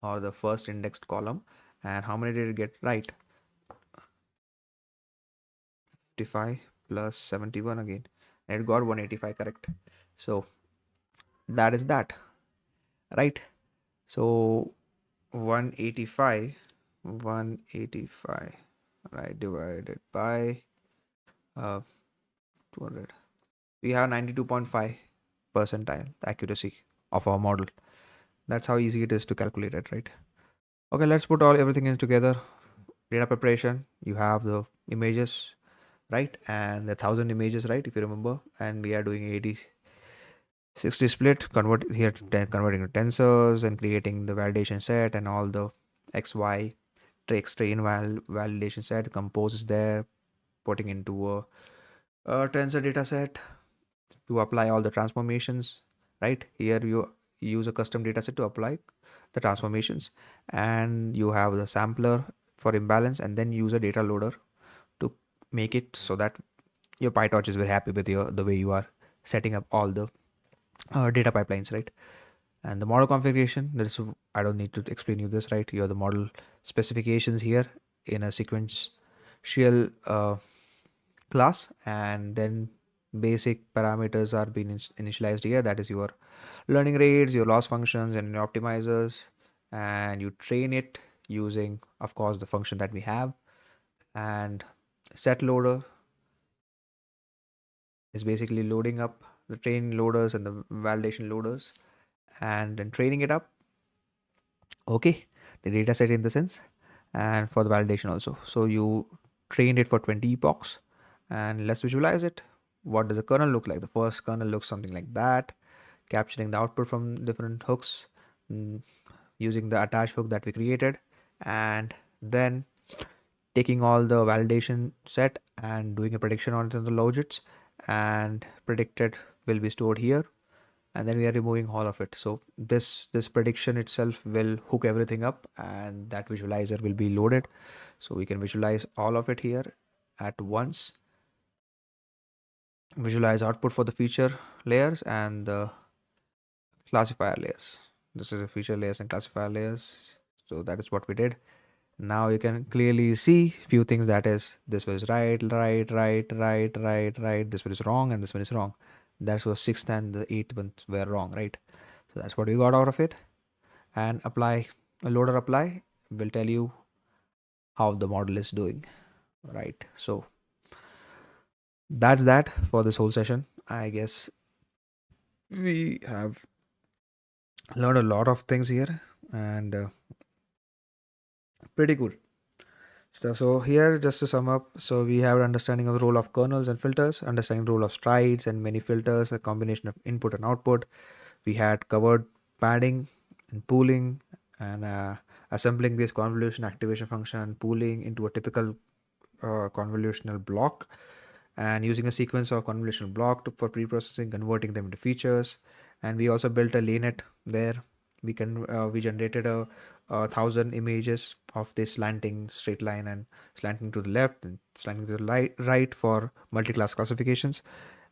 or the first indexed column. And how many did it get right? 55 plus 71 again, and it got 185 correct. So that is that, right? So 185 185, right, divided by 200, we have 92.5 percentile accuracy of our model. That's how easy it is to calculate it, right? Okay, let's put all everything in together. Data preparation, you have the images, right, and the 1,000 images, right, if you remember, and we are doing 80/60 split, convert here to converting to tensors and creating the validation set and all the xy train validation set composes there, putting into a tensor data set to apply all the transformations, right? Here you use a custom data set to apply the transformations, and you have the sampler for imbalance, and then use a data loader to make it so that your PyTorch is very happy with the way you are setting up all the data pipelines, right? And the model configuration, there's I don't need to explain you this, right? You have the model specifications here in a sequential class, and then basic parameters are being initialized here. That is your learning rates, your loss functions, and your optimizers, and you train it using, of course, the function that we have. And set loader is basically loading up the train loaders and the validation loaders and then training it up. Okay, the data set in the sense, and for the validation also. So you trained it for 20 epochs, and let's visualize it. What does the kernel look like? The first kernel looks something like that, capturing the output from different hooks, mm, using the attach hook that we created, and then taking all the validation set and doing a prediction on the logits, and predicted will be stored here, and then we are removing all of it. So this prediction itself will hook everything up, and that visualizer will be loaded, so we can visualize all of it here at once. Visualize output for the feature layers and the classifier layers. This is a feature layers and classifier layers, so that is what we did. Now you can clearly see few things, that is, this was right, this one is wrong, and this one is wrong. That was sixth and the eighth ones were wrong, right? So that's what we got out of it. And apply, a loader apply will tell you how the model is doing, right? So that's that for this whole session. I guess we have learned a lot of things here, and pretty cool stuff. So here, just to sum up, so we have an understanding of the role of kernels and filters, understanding the role of strides and many filters, a combination of input and output. We had covered padding and pooling, and assembling this convolution activation function and pooling into a typical convolutional block, and using a sequence of convolutional block for pre-processing, converting them into features. And we also built a lanet there. We generated a 1,000 images of this slanting straight line and slanting to the left and slanting to the right for multi-class classifications.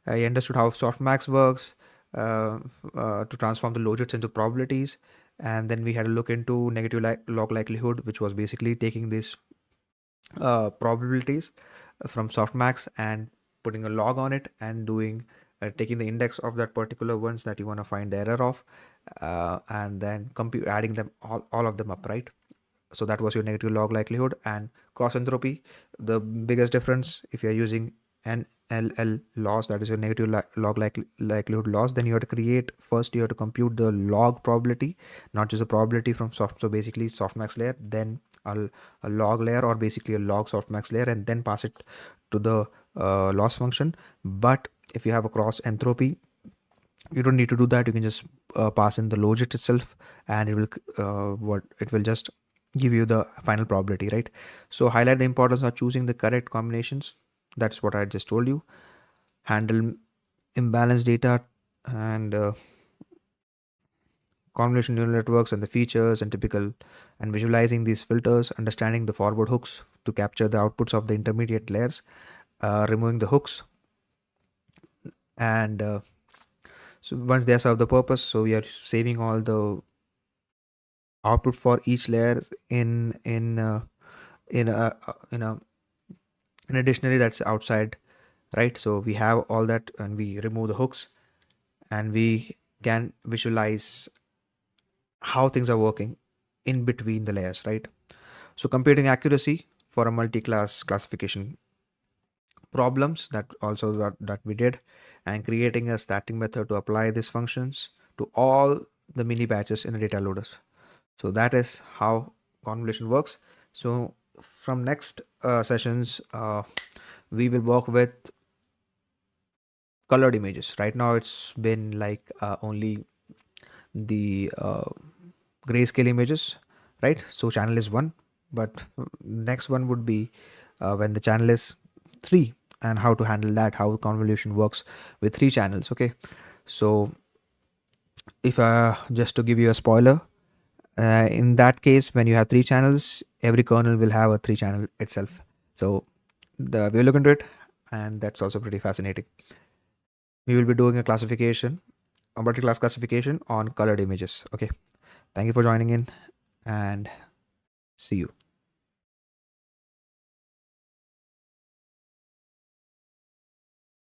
I understood how softmax works to transform the logits into probabilities, and then we had a look into negative log likelihood, which was basically taking these probabilities from softmax and putting a log on it and doing taking the index of that particular ones that you want to find the error of, and then adding them all of them up, right? So that was your negative log likelihood. And cross entropy, the biggest difference, if you're using NLL loss, that is your negative log likelihood loss, then you have to create, first you have to compute the log probability, not just the probability from so basically softmax layer, then a log layer, or basically a log softmax layer, and then pass it to the loss function. But if you have a cross entropy, you don't need to do that. You can just pass in the logit itself, and it will just give you the final probability, right? So highlight the importance of choosing the correct combinations. That's what I just told you. Handle imbalanced data and convolutional neural networks and the features and typical, and visualizing these filters, understanding the forward hooks to capture the outputs of the intermediate layers, removing the hooks, and so once they serve the purpose, so we are saving all the output for each layer in a in a dictionary that's outside, right? So we have all that, and we remove the hooks, and we can visualize how things are working in between the layers, right? So computing accuracy for a multi-class classification problems, that we did, and creating a static method to apply these functions to all the mini batches in the data loaders. So that is how convolution works. So from next sessions, we will work with colored images. Right now it's been like only the grayscale images, right? So channel is 1, but next one would be when the channel is 3, and how to handle that, how convolution works with 3 channels. Okay, so if just to give you a spoiler, in that case, when you have 3 channels, every kernel will have a 3 channel itself. So we'll look into it, and that's also pretty fascinating. We will be doing a multi-class classification on colored images. Okay, thank you for joining in, and see you.